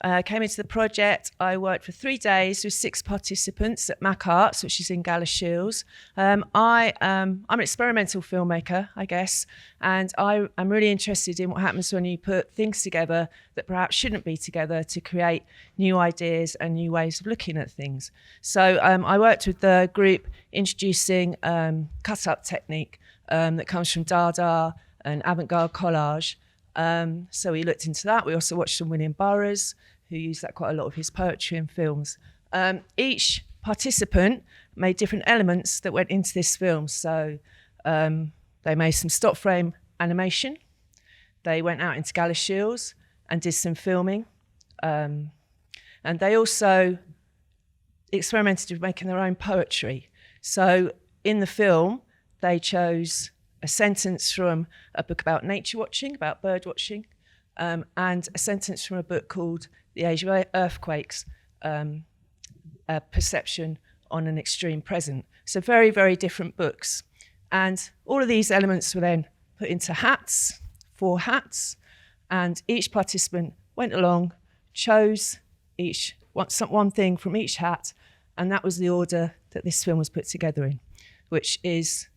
I came into the project. I worked for 3 days with 6 participants at Mac Arts, which is in Galashiels. I'm an experimental filmmaker, I guess, and I'm really interested in what happens when you put things together that perhaps shouldn't be together to create new ideas and new ways of looking at things. So I worked with the group introducing cut-up technique that comes from Dada and avant-garde collage. So we looked into that. We also watched some William Burroughs, who used that quite a lot of his poetry and films. Each participant made different elements that went into this film. So they made some stop frame animation. They went out into Galashiels and did some filming. And they also experimented with making their own poetry. So in the film, they chose a sentence from a book about nature watching, about bird watching, and a sentence from a book called The Age of Earthquakes, a perception on an extreme present. So very, very different books. And all of these elements were then put into hats, 4 hats, and each participant went along, chose one thing from each hat, and that was the order that this film was put together in, which is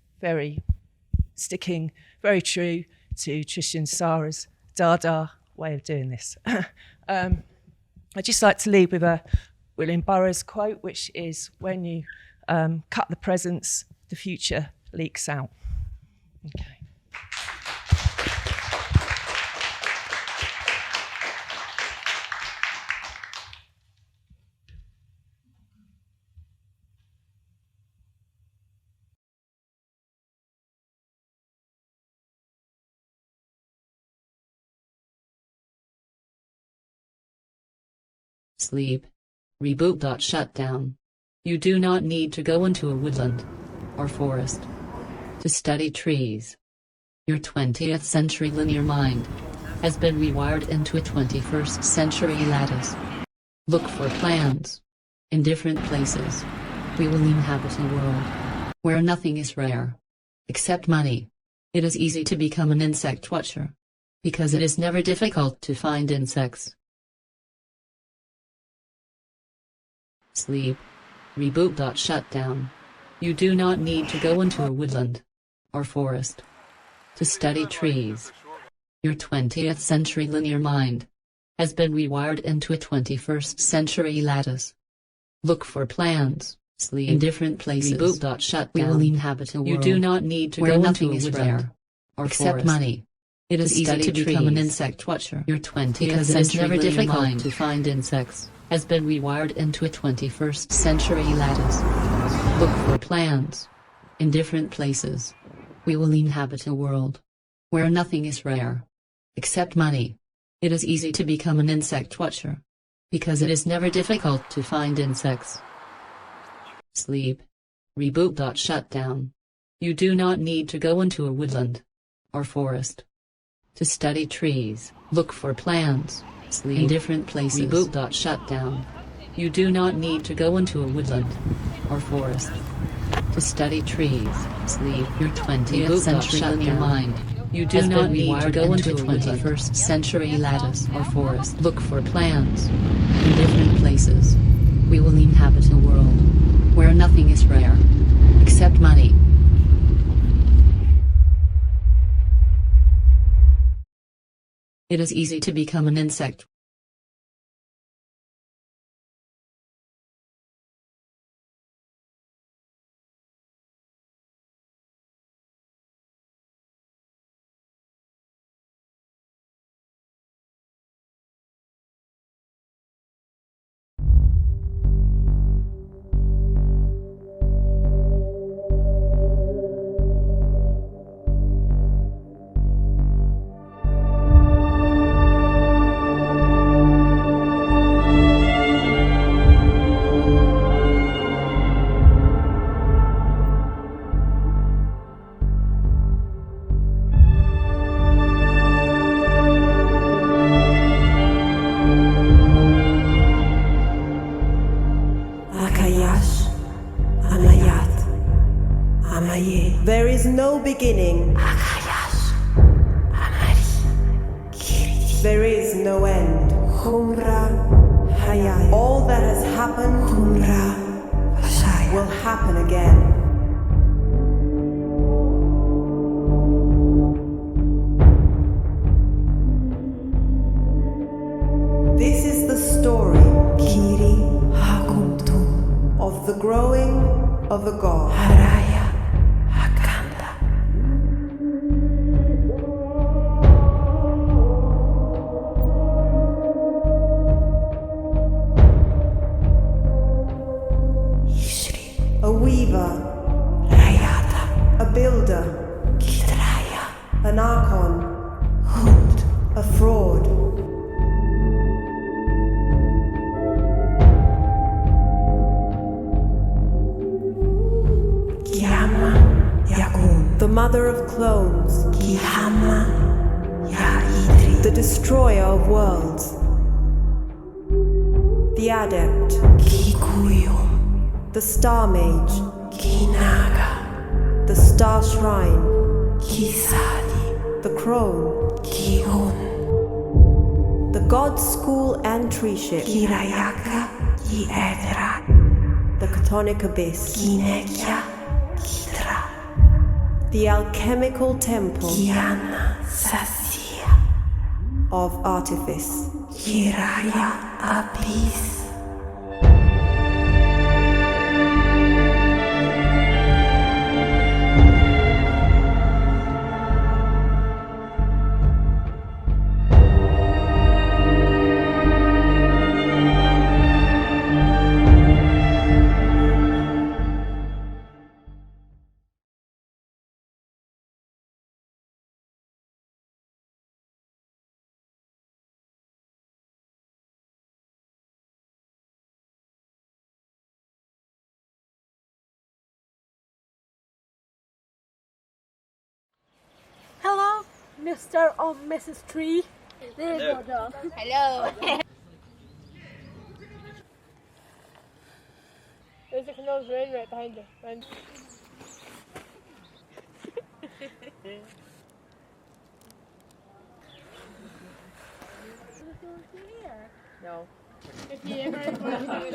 sticking very true to Tristan Tzara's Dada way of doing this. I'd just like to leave with a William Burroughs quote, which is, when you cut the presents, the future leaks out. Okay. Sleep. Reboot. Shutdown. You do not need to go into a woodland or forest to study trees. Your 20th century linear mind has been rewired into a 21st century lattice. Look for plans in different places. We will inhabit a world where nothing is rare except money. It is easy to become an insect watcher because it is never difficult to find insects. Sleep. Reboot. Shutdown. You do not need to go into a woodland or forest to study trees. Your 20th century linear mind has been rewired into a 21st century lattice. Look for plans in different places. Reboot. Shutdown. We will inhabit a world. You do not need to go into a woodland or except money. It is easy to become an insect watcher. Your 20th century is never difficult to find insects. Has been rewired into a 21st century lattice. Look for plans in different places. We will inhabit a world where nothing is rare except money. It is easy to become an insect watcher because it is never difficult to find insects. Sleep. Reboot. Shutdown. You do not need to go into a woodland or forest to study trees. Look for plans in different places. Reboot. Shutdown. You do not need to go into a woodland or forest to study trees. Sleep. Your 20th century linear mind. You do not need to go into a 21st century lattice or forest. Look for plans in different places. We will inhabit a world where nothing is rare except money. It is easy to become an insect. no beginning. There is no end. All that has happened will happen again. This is the story of the growing of a god. A weaver, a builder, an archon, a fraud. The mother of clones, the destroyer of worlds, the adept, the star mage, the star shrine, the crone, the god school and tree ship, the chthonic abyss, the alchemical temple of artifice. Hello, Mr. or Mrs. Tree. There you go. Hello. There's a canal drain right behind you. No. If you ever want to go to the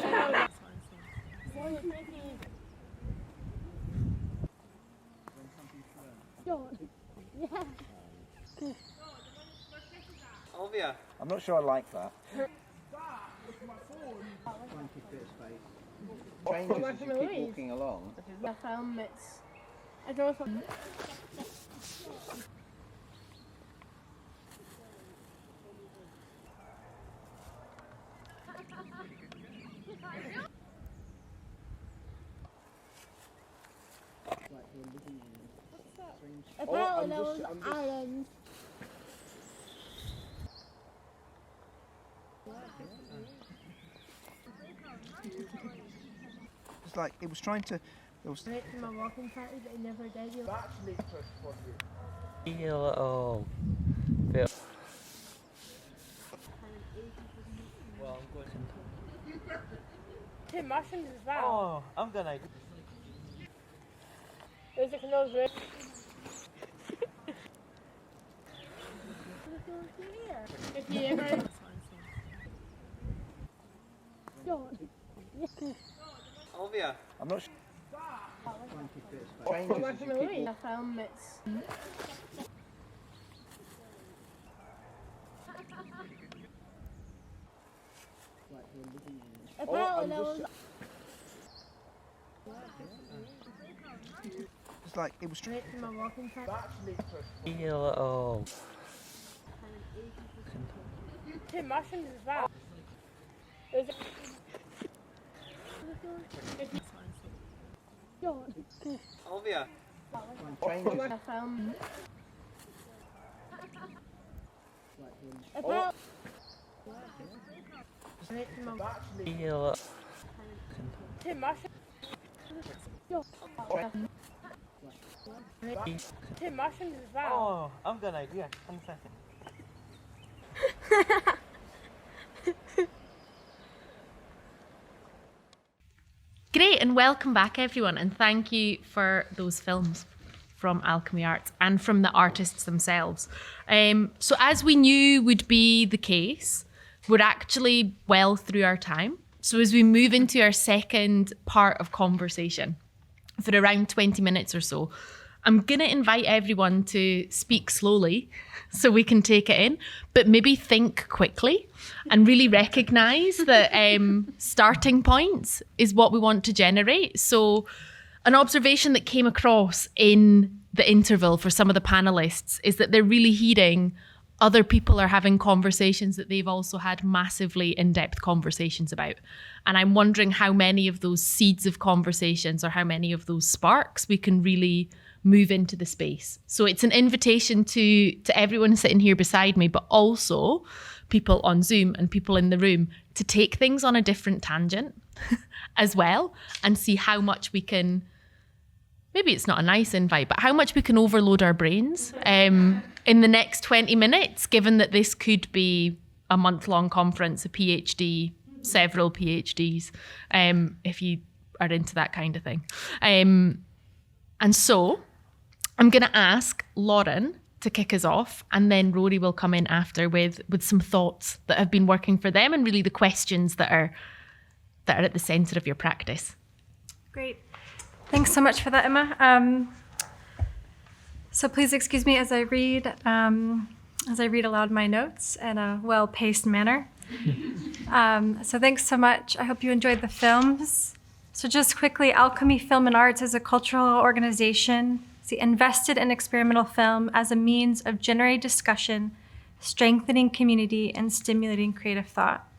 yeah. Olivia. I'm not sure I like that. Changes as you keep walking along. I found it's. I don't know. Apparently there was islands. It's like it was trying to. It was. I went to my walking party, but it never did. You actually A little bit. Well, I'm going to. two mushrooms as well. Oh, I'm gonna. There's a canal drain. If you ever. Olivia. I'm not sure. Changes as you keep I found it's. Apparently there was. It's like it was. I went to my walking party. A little. two mushrooms as well. There's a. Olivia. Changes. I found. Apparently. I went to my. A little. two mushrooms. Two mushrooms as well. Oh, I'm gonna. Yeah, 1 second. Great, and welcome back everyone, and thank you for those films. from Alchemy Arts and from the artists themselves. So as we knew would be the case, we're actually well through our time. So as we move into our second part of conversation for around 20 minutes or so, I'm going to invite everyone to speak slowly so we can take it in, but maybe think quickly and really recognise that starting points is what we want to generate. So an observation that came across in the interval for some of the panellists is that they're really hearing other people are having conversations that they've also had massively in-depth conversations about. And I'm wondering how many of those seeds of conversations or how many of those sparks we can really move into the space. So it's an invitation to everyone sitting here beside me, but also people on Zoom and people in the room to take things on a different tangent as well and see how much we can, maybe it's not a nice invite, but how much we can overload our brains in the next 20 minutes, given that this could be a month-long conference, a PhD, several PhDs, if you are into that kind of thing. And so I'm going to ask Lauren to kick us off, and then Rory will come in after with some thoughts that have been working for them and really the questions that are at the centre of your practice. Great. Thanks so much for that, Emma. So please excuse me as I read aloud my notes in a well-paced manner. So thanks so much. I hope you enjoyed the films. So just quickly, Alchemy Film and Arts is a cultural organization invested in experimental film as a means of generating discussion, strengthening community, and stimulating creative thought.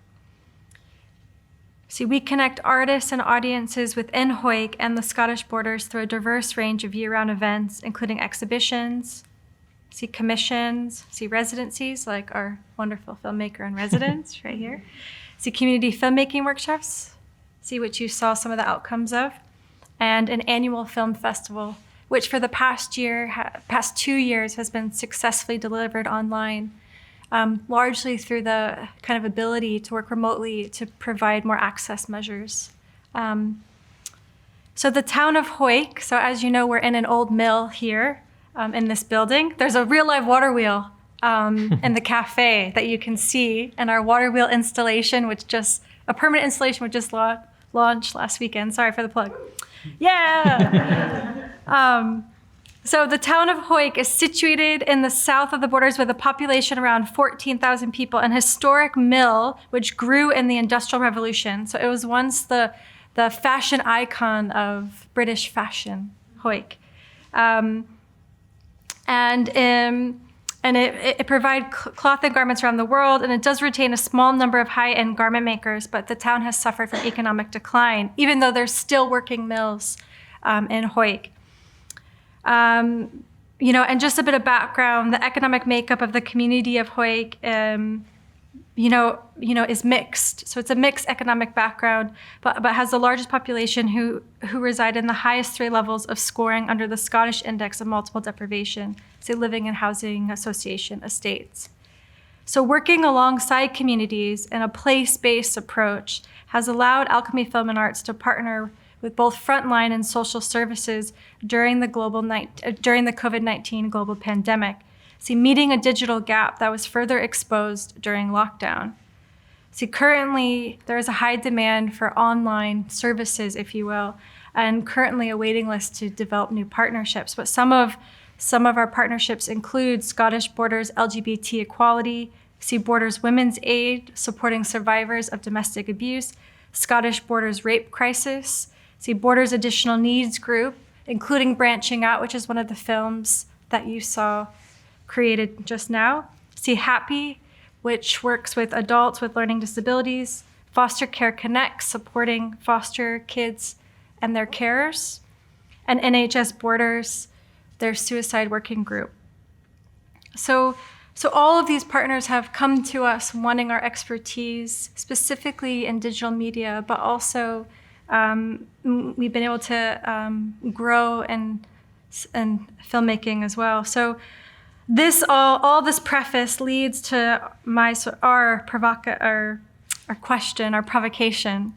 We connect artists and audiences within Hawick and the Scottish borders through a diverse range of year-round events, including exhibitions, commissions, residencies, like our wonderful filmmaker in residence right here, community filmmaking workshops, which you saw some of the outcomes of, and an annual film festival, which for the past 2 years has been successfully delivered online, largely through the kind of ability to work remotely to provide more access measures. So the town of Hawick, so as you know, we're in an old mill here in this building. There's a real live water wheel in the cafe that you can see, and our water wheel installation, a permanent installation which just launched last weekend. Sorry for the plug. Yeah! So the town of Hawick is situated in the south of the borders with a population around 14,000 people, an historic mill which grew in the Industrial Revolution. So it was once the fashion icon of British fashion, Hawick. And it provides cloth and garments around the world, and it does retain a small number of high-end garment makers, but the town has suffered from economic decline, even though there's still working mills in Hawick. And just a bit of background, the economic makeup of the community of Hawick, is mixed. So it's a mixed economic background, but has the largest population who reside in the highest 3 levels of scoring under the Scottish Index of Multiple Deprivation, living and housing association estates. So working alongside communities in a place-based approach has allowed Alchemy Film and Arts to partner with both frontline and social services during the COVID-19 global pandemic, meeting a digital gap that was further exposed during lockdown. Currently, there is a high demand for online services, if you will, and currently a waiting list to develop new partnerships. But some of our partnerships include Scottish Borders LGBT Equality, Borders Women's Aid, supporting survivors of domestic abuse, Scottish Borders Rape Crisis, Borders Additional Needs Group, including Branching Out, which is one of the films that you saw created just now. Happy, which works with adults with learning disabilities. Foster Care Connect, supporting foster kids and their carers. And NHS Borders, their suicide working group. So all of these partners have come to us wanting our expertise, specifically in digital media, but also we've been able to grow in filmmaking as well. So all this preface leads to our provocation,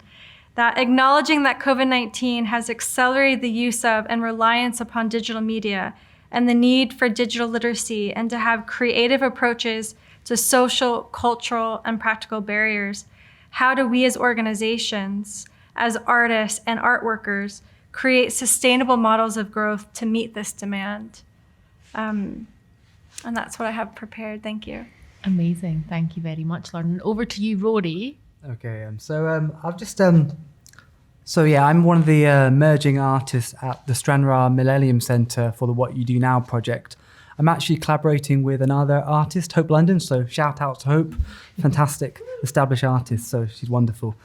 that acknowledging that COVID-19 has accelerated the use of and reliance upon digital media and the need for digital literacy and to have creative approaches to social, cultural, and practical barriers. How do we as organizations, as artists and art workers, create sustainable models of growth to meet this demand? And that's what I have prepared. Thank you. Amazing. Thank you very much, Lauren. Over to you, Rory. Okay, I've just I'm one of the emerging artists at the Stranraer Millennium Centre for the What You Do Now project. I'm actually collaborating with another artist, Hope London, so shout out to Hope, fantastic established artist, so she's wonderful.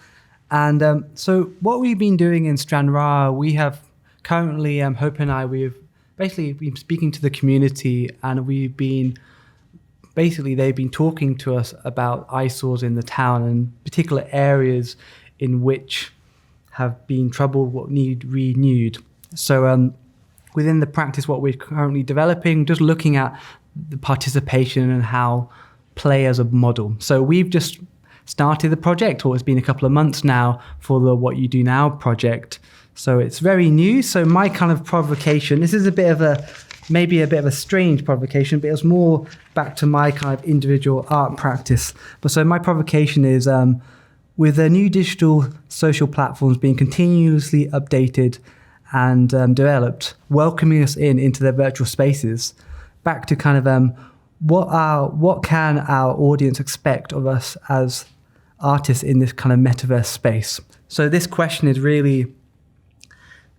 And so what we've been doing in Stranraer, we have currently, Hope and I, we've basically been speaking to the community, and they've been talking to us about eyesores in the town and particular areas in which have been troubled, what need renewed. So within the practice, what we're currently developing, just looking at the participation and how play as a model. So we've just started the project, or it's been a couple of months now, for the What You Do Now project. So it's very new. So my kind of provocation, this is maybe a bit of a strange provocation, but it was more back to my kind of individual art practice. But so my provocation is, with the new digital social platforms being continuously updated and developed, welcoming us into their virtual spaces, back to kind of what can our audience expect of us as artists in this kind of metaverse space? So this question is really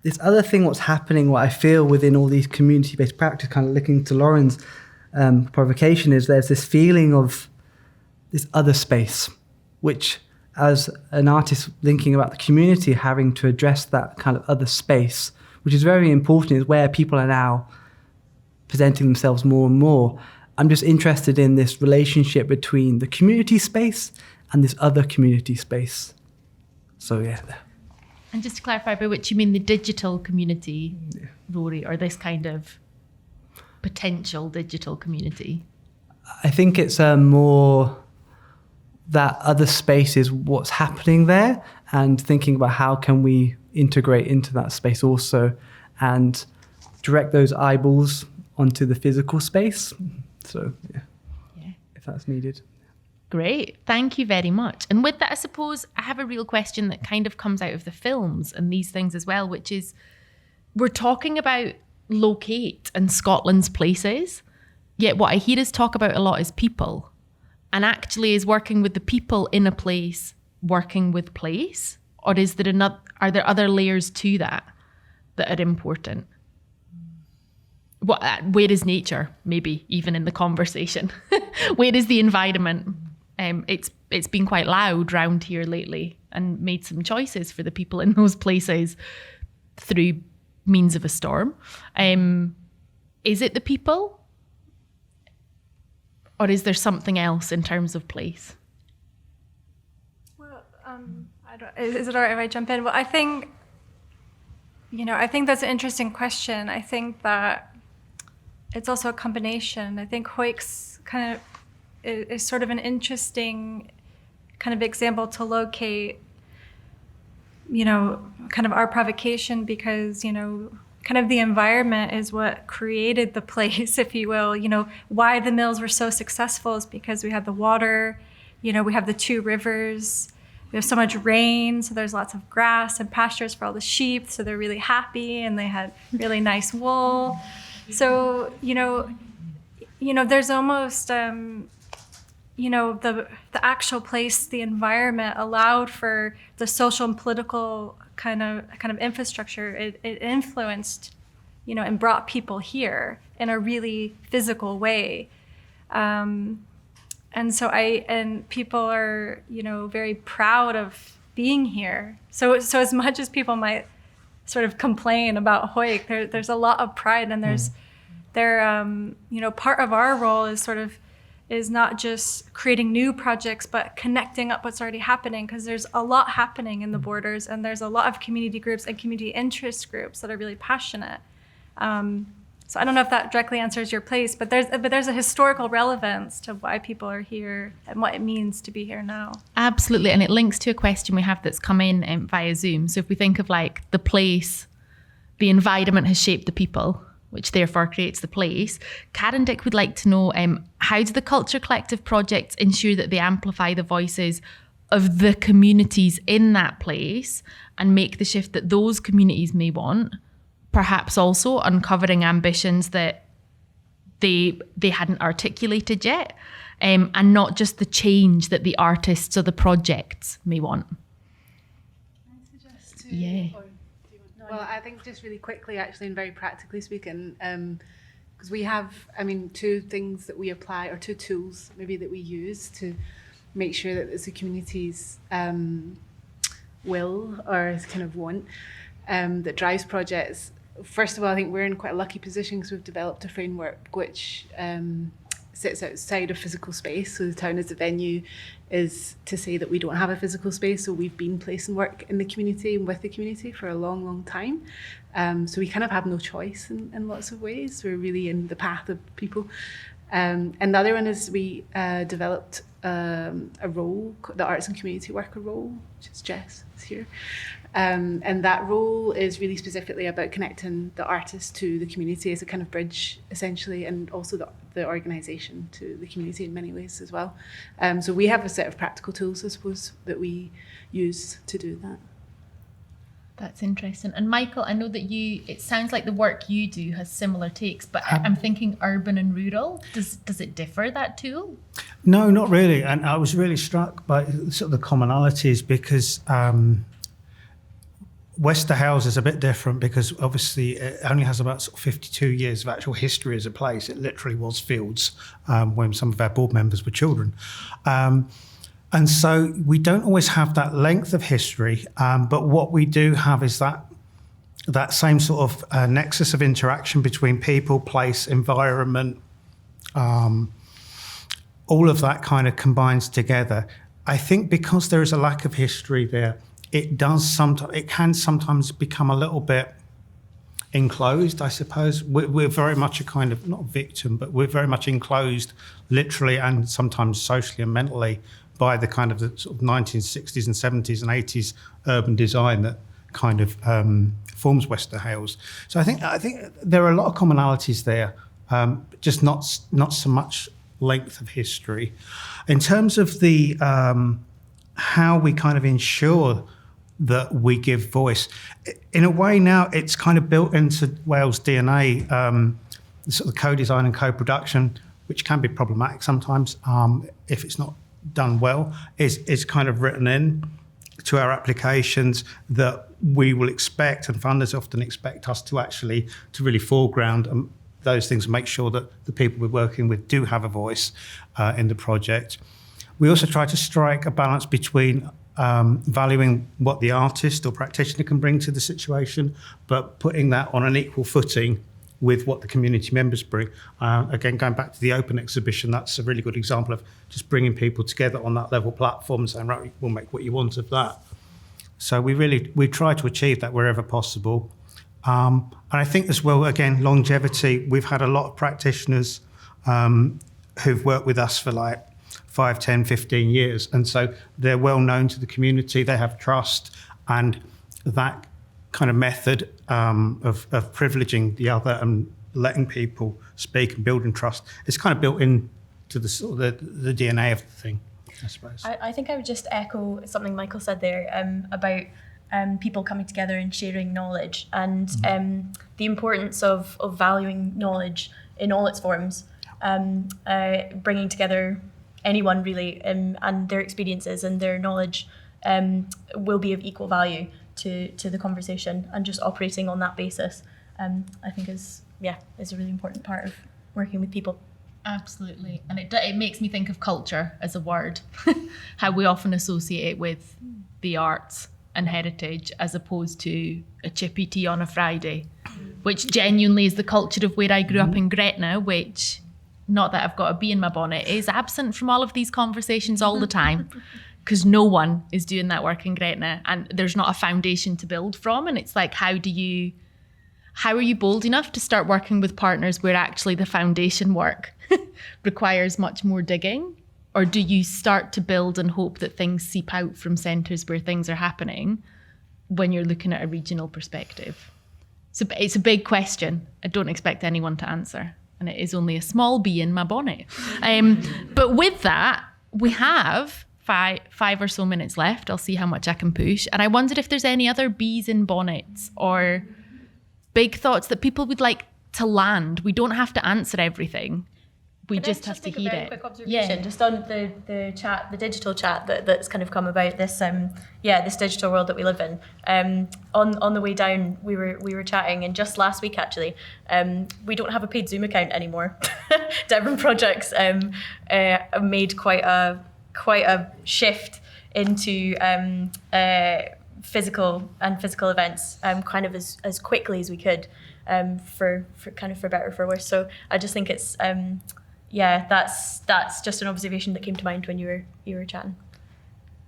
this other thing, what's happening, what I feel within all these community-based practice, kind of looking to Lauren's provocation, is there's this feeling of this other space, which as an artist thinking about the community, having to address that kind of other space, which is very important, is where people are now presenting themselves more and more. I'm just interested in this relationship between the community space and this other community space. So yeah. And just to clarify, by which you mean the digital community, Rory, or this kind of potential digital community? I think it's more that other space is what's happening there, and thinking about how can we integrate into that space also and direct those eyeballs onto the physical space. So yeah. If that's needed. Great. Thank you very much. And with that, I suppose I have a real question that kind of comes out of the films and these things as well, which is we're talking about locate and Scotland's places, yet what I hear us talk about a lot is people. And actually is working with the people in a place, working with place? Or is there are there other layers to that are important? Where is nature, maybe, even in the conversation? Where is the environment? It's been quite loud round here lately and made some choices for the people in those places through means of a storm. Is it the people? Or is there something else in terms of place? Well, is it all right if I jump in? Well, I think that's an interesting question. I think that it's also a combination. I think Hoyks kind of is sort of an interesting kind of example to locate, kind of our provocation, because, kind of the environment is what created the place, if you will. Why the mills were so successful is because we had the water, we have the two rivers, we have so much rain, so there's lots of grass and pastures for all the sheep, so they're really happy and they had really nice wool. So, there's almost, the actual place, the environment allowed for the social and political kind of infrastructure. It influenced, and brought people here in a really physical way. And people are, very proud of being here. So as much as people might sort of complain about Hoyk, there's a lot of pride, and part of our role is not just creating new projects, but connecting up what's already happening, because there's a lot happening in the borders, and there's a lot of community groups and community interest groups that are really passionate. So I don't know if that directly answers your place, but there's a historical relevance to why people are here and what it means to be here now. Absolutely, and it links to a question we have that's come in via Zoom. So if we think of like the place, the environment has shaped the people, which therefore creates the place. Karen Dick would like to know, how do the Culture Collective projects ensure that they amplify the voices of the communities in that place and make the shift that those communities may want, perhaps also uncovering ambitions that they hadn't articulated yet, and not just the change that the artists or the projects may want? Yeah. Well, I think just really quickly, actually, and very practically speaking, because we have, two things that we apply, or two tools maybe that we use to make sure that it's the community's will or kind of want that drives projects. First of all, I think we're in quite a lucky position because we've developed a framework which sits outside of physical space. So the town as a venue is to say that we don't have a physical space. So we've been placing work in the community and with the community for a long, long time. So we kind of have no choice in lots of ways. We're really in the path of people. And the other one is we developed a role, the Arts and Community Worker role, which is Jess is here. And that role is really specifically about connecting the artist to the community as a kind of bridge, essentially, and also the organisation to the community in many ways as well. So we have a set of practical tools, I suppose, that we use to do that. That's interesting. And Michael, I know that it sounds like the work you do has similar takes, but I'm thinking urban and rural. Does it differ, that tool? No, not really. And I was really struck by sort of the commonalities because Wester House is a bit different because obviously it only has about sort of 52 years of actual history as a place. It literally was fields when some of our board members were children. And so we don't always have that length of history, but what we do have is that same sort of nexus of interaction between people, place, environment. All of that kind of combines together. I think because there is a lack of history there, it can sometimes become a little bit enclosed, I suppose. We're very much a kind of, not victim, but we're very much enclosed literally and sometimes socially and mentally by the kind of the sort of 1960s and 70s and 80s urban design that kind of forms Wester Hales. So I think there are a lot of commonalities there, just not so much length of history. In terms of the how we kind of ensure that we give voice, in a way now it's kind of built into Wales DNA, sort of co-design and co-production, which can be problematic sometimes if it's not done well, is kind of written in to our applications that we will expect, and funders often expect us to really foreground those things and make sure that the people we're working with do have a voice in the project. We also try to strike a balance between valuing what the artist or practitioner can bring to the situation, but putting that on an equal footing with what the community members bring. Again, going back to the open exhibition, that's a really good example of just bringing people together on that level platform and saying, right, we'll make what you want of that. So we try to achieve that wherever possible. And I think as well, again, longevity. We've had a lot of practitioners who've worked with us for like 5, 10, 15 years. And so they're well known to the community, they have trust, and that kind of method of privileging the other and letting people speak and building trust is kind of built into the sort of the DNA of the thing, I suppose. I think I would just echo something Michael said there about people coming together and sharing knowledge, and the importance of valuing knowledge in all its forms, bringing together anyone really, and their experiences and their knowledge will be of equal value to the conversation, and just operating on that basis, I think is a really important part of working with people. Absolutely. And it makes me think of culture as a word, how we often associate it with the arts and heritage as opposed to a chippy tea on a Friday, which genuinely is the culture of where I grew up in Gretna, which, not that I've got a bee in my bonnet, is absent from all of these conversations all the time. Because no one is doing that work in Gretna, and there's not a foundation to build from. And it's like, how are you bold enough to start working with partners where actually the foundation work requires much more digging? Or do you start to build and hope that things seep out from centres where things are happening when you're looking at a regional perspective? So it's a big question. I don't expect anyone to answer. And it is only a small bee in my bonnet. But with that, we have five or so minutes left. I'll see how much I can push. And I wondered if there's any other bees in bonnets or big thoughts that people would like to land. We don't have to answer everything. We just have to hear it. Quick observation, just on the chat, the digital chat that's kind of come about this this digital world that we live in. On the way down, we were chatting, and just last week actually, we don't have a paid Zoom account anymore. Devon Projects made quite a shift into physical events, kind of as quickly as we could, for better or for worse. So I just think it's that's just an observation that came to mind when you were chatting.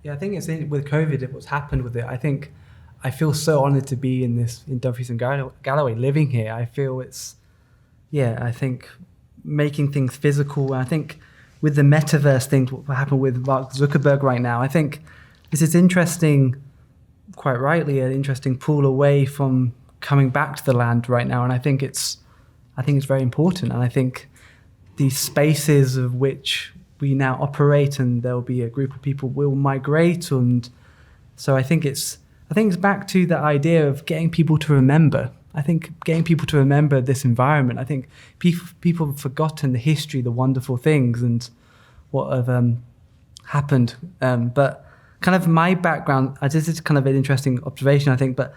Yeah, I think it's with COVID, what's happened with it. I feel so honoured to be in Dumfries and Galloway, living here. I feel I think making things physical. I think with the metaverse thing, what happened with Mark Zuckerberg right now, I think this is interesting, quite rightly, an interesting pull away from coming back to the land right now. And I think it's very important. And I think these spaces of which we now operate, and there'll be a group of people will migrate. And so I think it's back to the idea of getting people to remember. I think getting people to remember this environment. I think people have forgotten the history, the wonderful things, and what have happened. But kind of my background, this is kind of an interesting observation, I think. But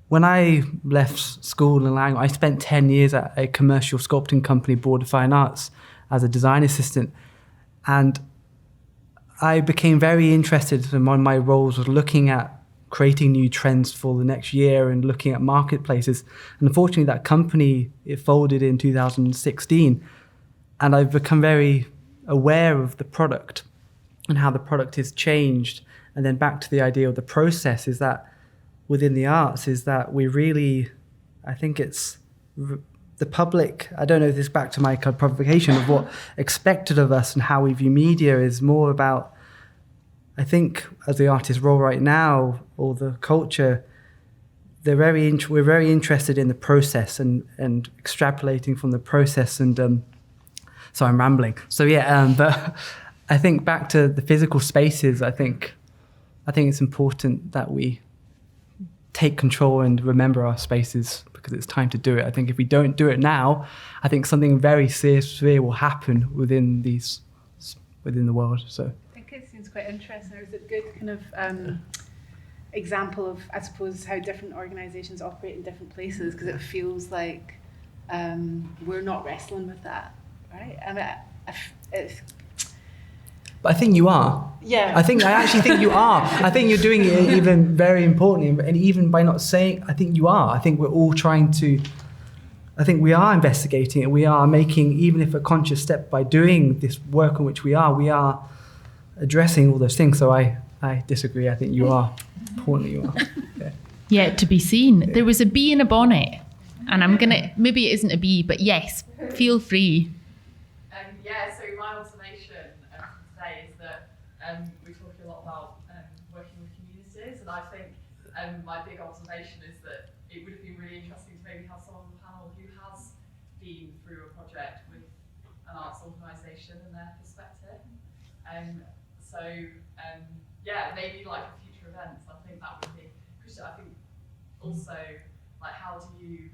when I left school in Langley, I spent 10 years at a commercial sculpting company, Board of Fine Arts, as a design assistant. And I became very interested, and one of my roles was looking at creating new trends for the next year and looking at marketplaces. And unfortunately, that company, it folded in 2016. And I've become very aware of the product and how the product has changed. And then back to the idea of the process is that within the arts is that we really, I think it's the public, I don't know if this is back to my kind of provocation of what expected of us and how we view media is more about, I think as the artist role right now, or the culture, we're very interested in the process and extrapolating from the process. And so I'm rambling. So but I think back to the physical spaces, I think it's important that we take control and remember our spaces, because it's time to do it. I think if we don't do it now, I think something very severe will happen within the world. So I think it seems quite interesting. It's a good kind of example of, I suppose, how different organisations operate in different places, because it feels like we're not wrestling with that, right? I mean, but I think you are. Yeah. I actually think you are. I think you're doing it even very importantly, and even by not saying, I think you are. I think we're all I think we are investigating it. We are making, even if a conscious step by doing this work in which we are addressing all those things. So I disagree. I think you are. Importantly, you are. Yeah, to be seen. Yeah. There was a bee in a bonnet, and maybe it isn't a bee, but yes, feel free. So my observation today is that we're talking a lot about working with communities, and I think my big observation is that it would have been really interesting to maybe have someone on the panel who has been through a project with an arts organisation and their perspective. Maybe like for future events, I think that would be crucial. I think also, like, how do you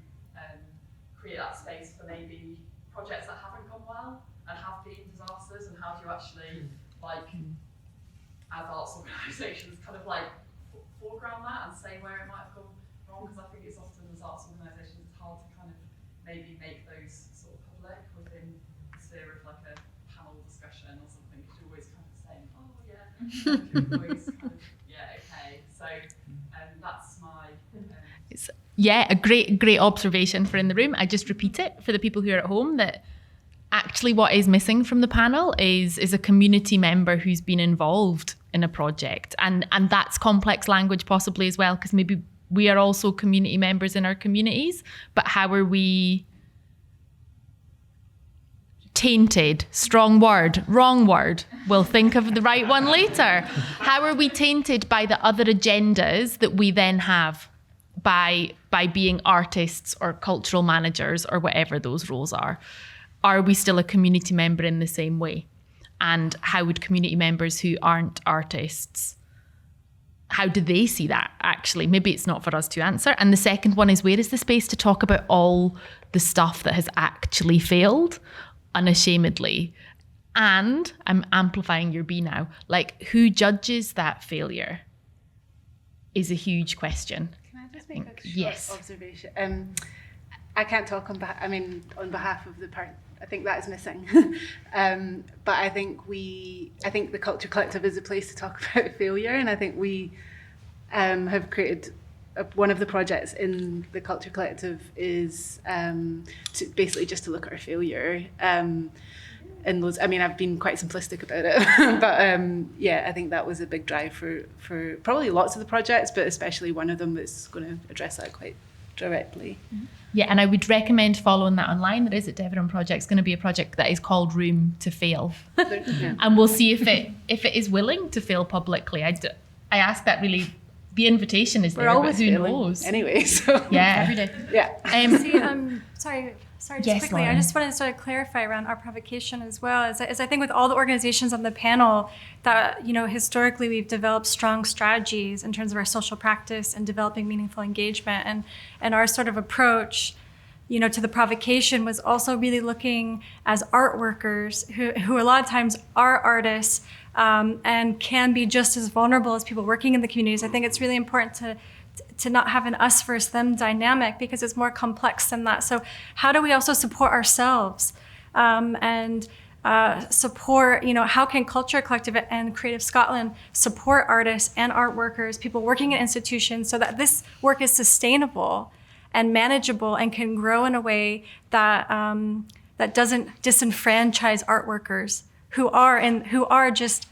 create that space for maybe projects that haven't gone well and have been disasters, and how do you actually, like, as arts organisations, kind of like foreground that and say where it might have gone wrong? Because I think it's often as arts organisations, it's hard to kind of maybe make those sort of public within the sphere of like a panel discussion or something, because you're always kind of saying, oh yeah, always kind of, yeah, okay. So that's my. A great observation for in the room. I just repeat it for the people who are at home, that actually what is missing from the panel is a community member who's been involved in a project. And that's complex language possibly as well, because maybe we are also community members in our communities, but how are we tainted? Strong word, wrong word. We'll think of the right one later. How are we tainted by the other agendas that we then have by being artists or cultural managers or whatever those roles are we still a community member in the same way? And how would community members who aren't artists, how do they see that actually? Maybe it's not for us to answer. And the second one is, where is the space to talk about all the stuff that has actually failed unashamedly? And I'm amplifying your B now, like, who judges that failure is a huge question. Can I just make a short observation? I can't talk on behalf of the part. I think that is missing. But I think the Culture Collective is a place to talk about failure, and I think we have created one of the projects in the Culture Collective is to basically just to look at our failure. In those, I mean, I've been quite simplistic about it, but yeah, I think that was a big drive for probably lots of the projects, but especially one of them that's going to address that quite directly. Yeah, and I would recommend following that online. There is a Devon project. It's going to be a project that is called Room to Fail, and we'll see if it is willing to fail publicly. I ask that really. The invitation is there, but who knows? Anyway, so yeah, every day. Yeah. Sorry, just Yes, quickly. Lauren. I just wanted to sort of clarify around our provocation as well. As I think with all the organizations on the panel that, historically we've developed strong strategies in terms of our social practice and developing meaningful engagement, and our sort of approach, to the provocation was also really looking as art workers who a lot of times are artists and can be just as vulnerable as people working in the communities. I think it's really important to not have an us versus them dynamic, because it's more complex than that. So how do we also support ourselves and support, how can Culture Collective and Creative Scotland support artists and art workers, people working in institutions, so that this work is sustainable and manageable and can grow in a way that that doesn't disenfranchise art workers who are just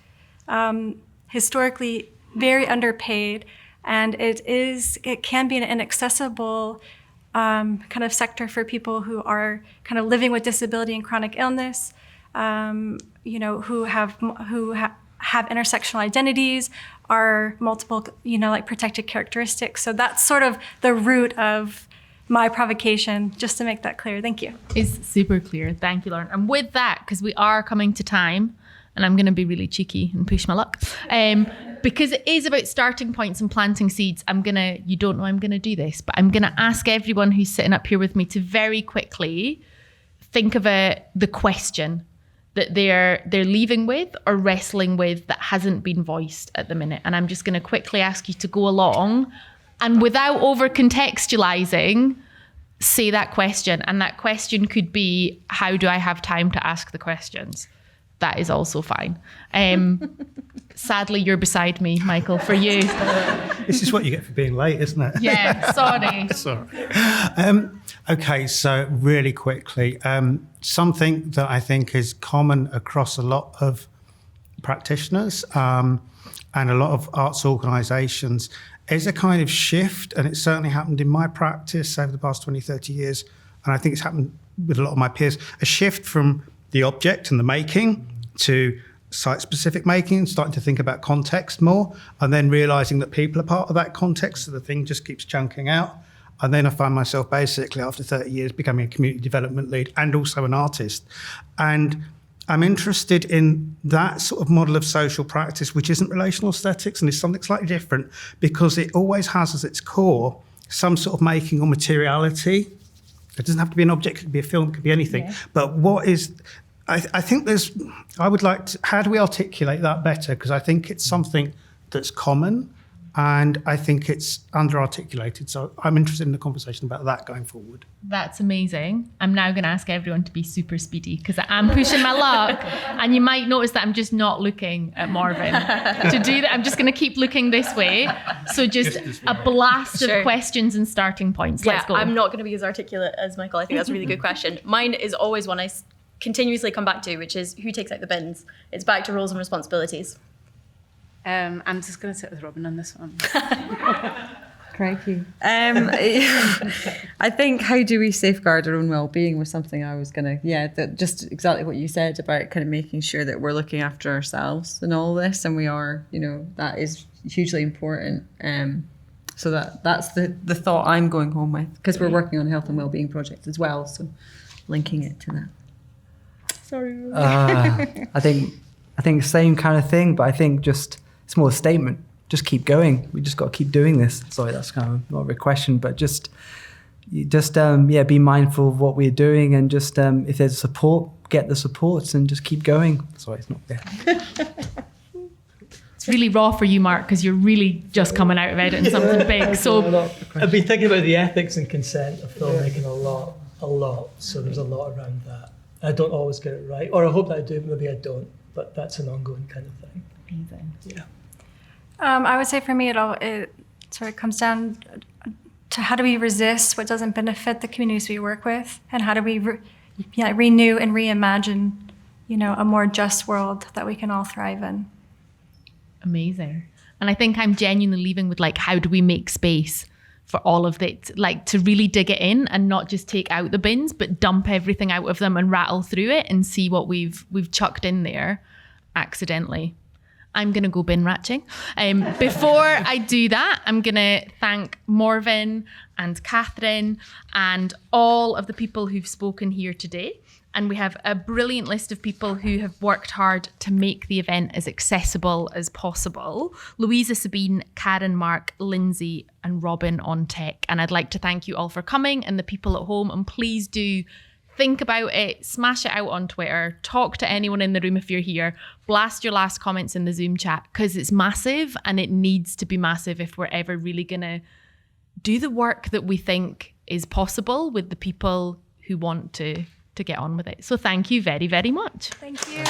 historically very underpaid. And it can be an inaccessible kind of sector for people who are kind of living with disability and chronic illness, who have intersectional identities, are multiple, like protected characteristics. So that's sort of the root of my provocation, just to make that clear. Thank you. It's super clear. Thank you, Lauren. And with that, because we are coming to time, and I'm going to be really cheeky and push my luck, because it is about starting points and planting seeds. You don't know I'm going to do this, but I'm going to ask everyone who's sitting up here with me to very quickly think of the question that they're leaving with or wrestling with that hasn't been voiced at the minute. And I'm just going to quickly ask you to go along and, without over contextualizing, say that question. And that question could be, how do I have time to ask the questions? That is also fine. Sadly, you're beside me, Michael, for you. This is what you get for being late, isn't it? Yeah, sorry. Sorry. Okay, so really quickly, something that I think is common across a lot of practitioners and a lot of arts organisations is a kind of shift, and it certainly happened in my practice over the past 20, 30 years, and I think it's happened with a lot of my peers, a shift from the object and the making to site-specific making, starting to think about context more, and then realising that people are part of that context, so the thing just keeps chunking out. And then I find myself basically, after 30 years, becoming a community development lead and also an artist. And I'm interested in that sort of model of social practice, which isn't relational aesthetics and is something slightly different, because it always has as its core some sort of making or materiality. It doesn't have to be an object, it could be a film, it could be anything. Yeah. But what is, I think I would like to, how do we articulate that better? Because I think it's something that's common and I think it's under-articulated. So I'm interested in the conversation about that going forward. That's amazing. I'm now going to ask everyone to be super speedy because I am pushing my luck. And you might notice that I'm just not looking at Marvin. To do that, I'm just going to keep looking this way. So just a blast of questions and starting points. Yeah, Let's go. I'm not going to be as articulate as Michael. I think that's a really good question. Mine is always one I continuously come back to, which is who takes out the bins? It's back to roles and responsibilities. I'm just going to sit with Robin on this one. Crikey. I think how do we safeguard our own well-being was something I was going to, just exactly what you said about kind of making sure that we're looking after ourselves in all this, and we are, that is hugely important. So that's the thought I'm going home with, because we're working on a health and wellbeing project as well. So linking it to that. Sorry. I think same kind of thing, but I think just it's more a statement. Just keep going. We just got to keep doing this. Sorry, that's kind of not a question, but just be mindful of what we're doing, and just if there's support, get the supports and just keep going. Sorry, it's not there. It's really raw for you, Mark, because you're really just coming out of editing something big. So I've been thinking about the ethics and consent of filmmaking a lot. So there's a lot around that. I don't always get it right, or I hope that I do, maybe I don't. But that's an ongoing kind of thing. Amazing. Yeah. I would say for me, it sort of comes down to how do we resist what doesn't benefit the communities we work with, and how do we renew and reimagine, a more just world that we can all thrive in. Amazing. And I think I'm genuinely leaving with how do we make space for all of it, to really dig it in and not just take out the bins, but dump everything out of them and rattle through it and see what we've chucked in there accidentally. I'm going to go bin ratching. Before I do that, I'm going to thank Morven and Catherine and all of the people who've spoken here today. And we have a brilliant list of people who have worked hard to make the event as accessible as possible. Louisa, Sabine, Karen, Mark, Lindsay, and Robin on tech. And I'd like to thank you all for coming, and the people at home. And please do think about it, smash it out on Twitter, talk to anyone in the room if you're here, blast your last comments in the Zoom chat, because it's massive, and it needs to be massive if we're ever really going to do the work that we think is possible with the people who want to get on with it. So thank you very, very much. Thank you.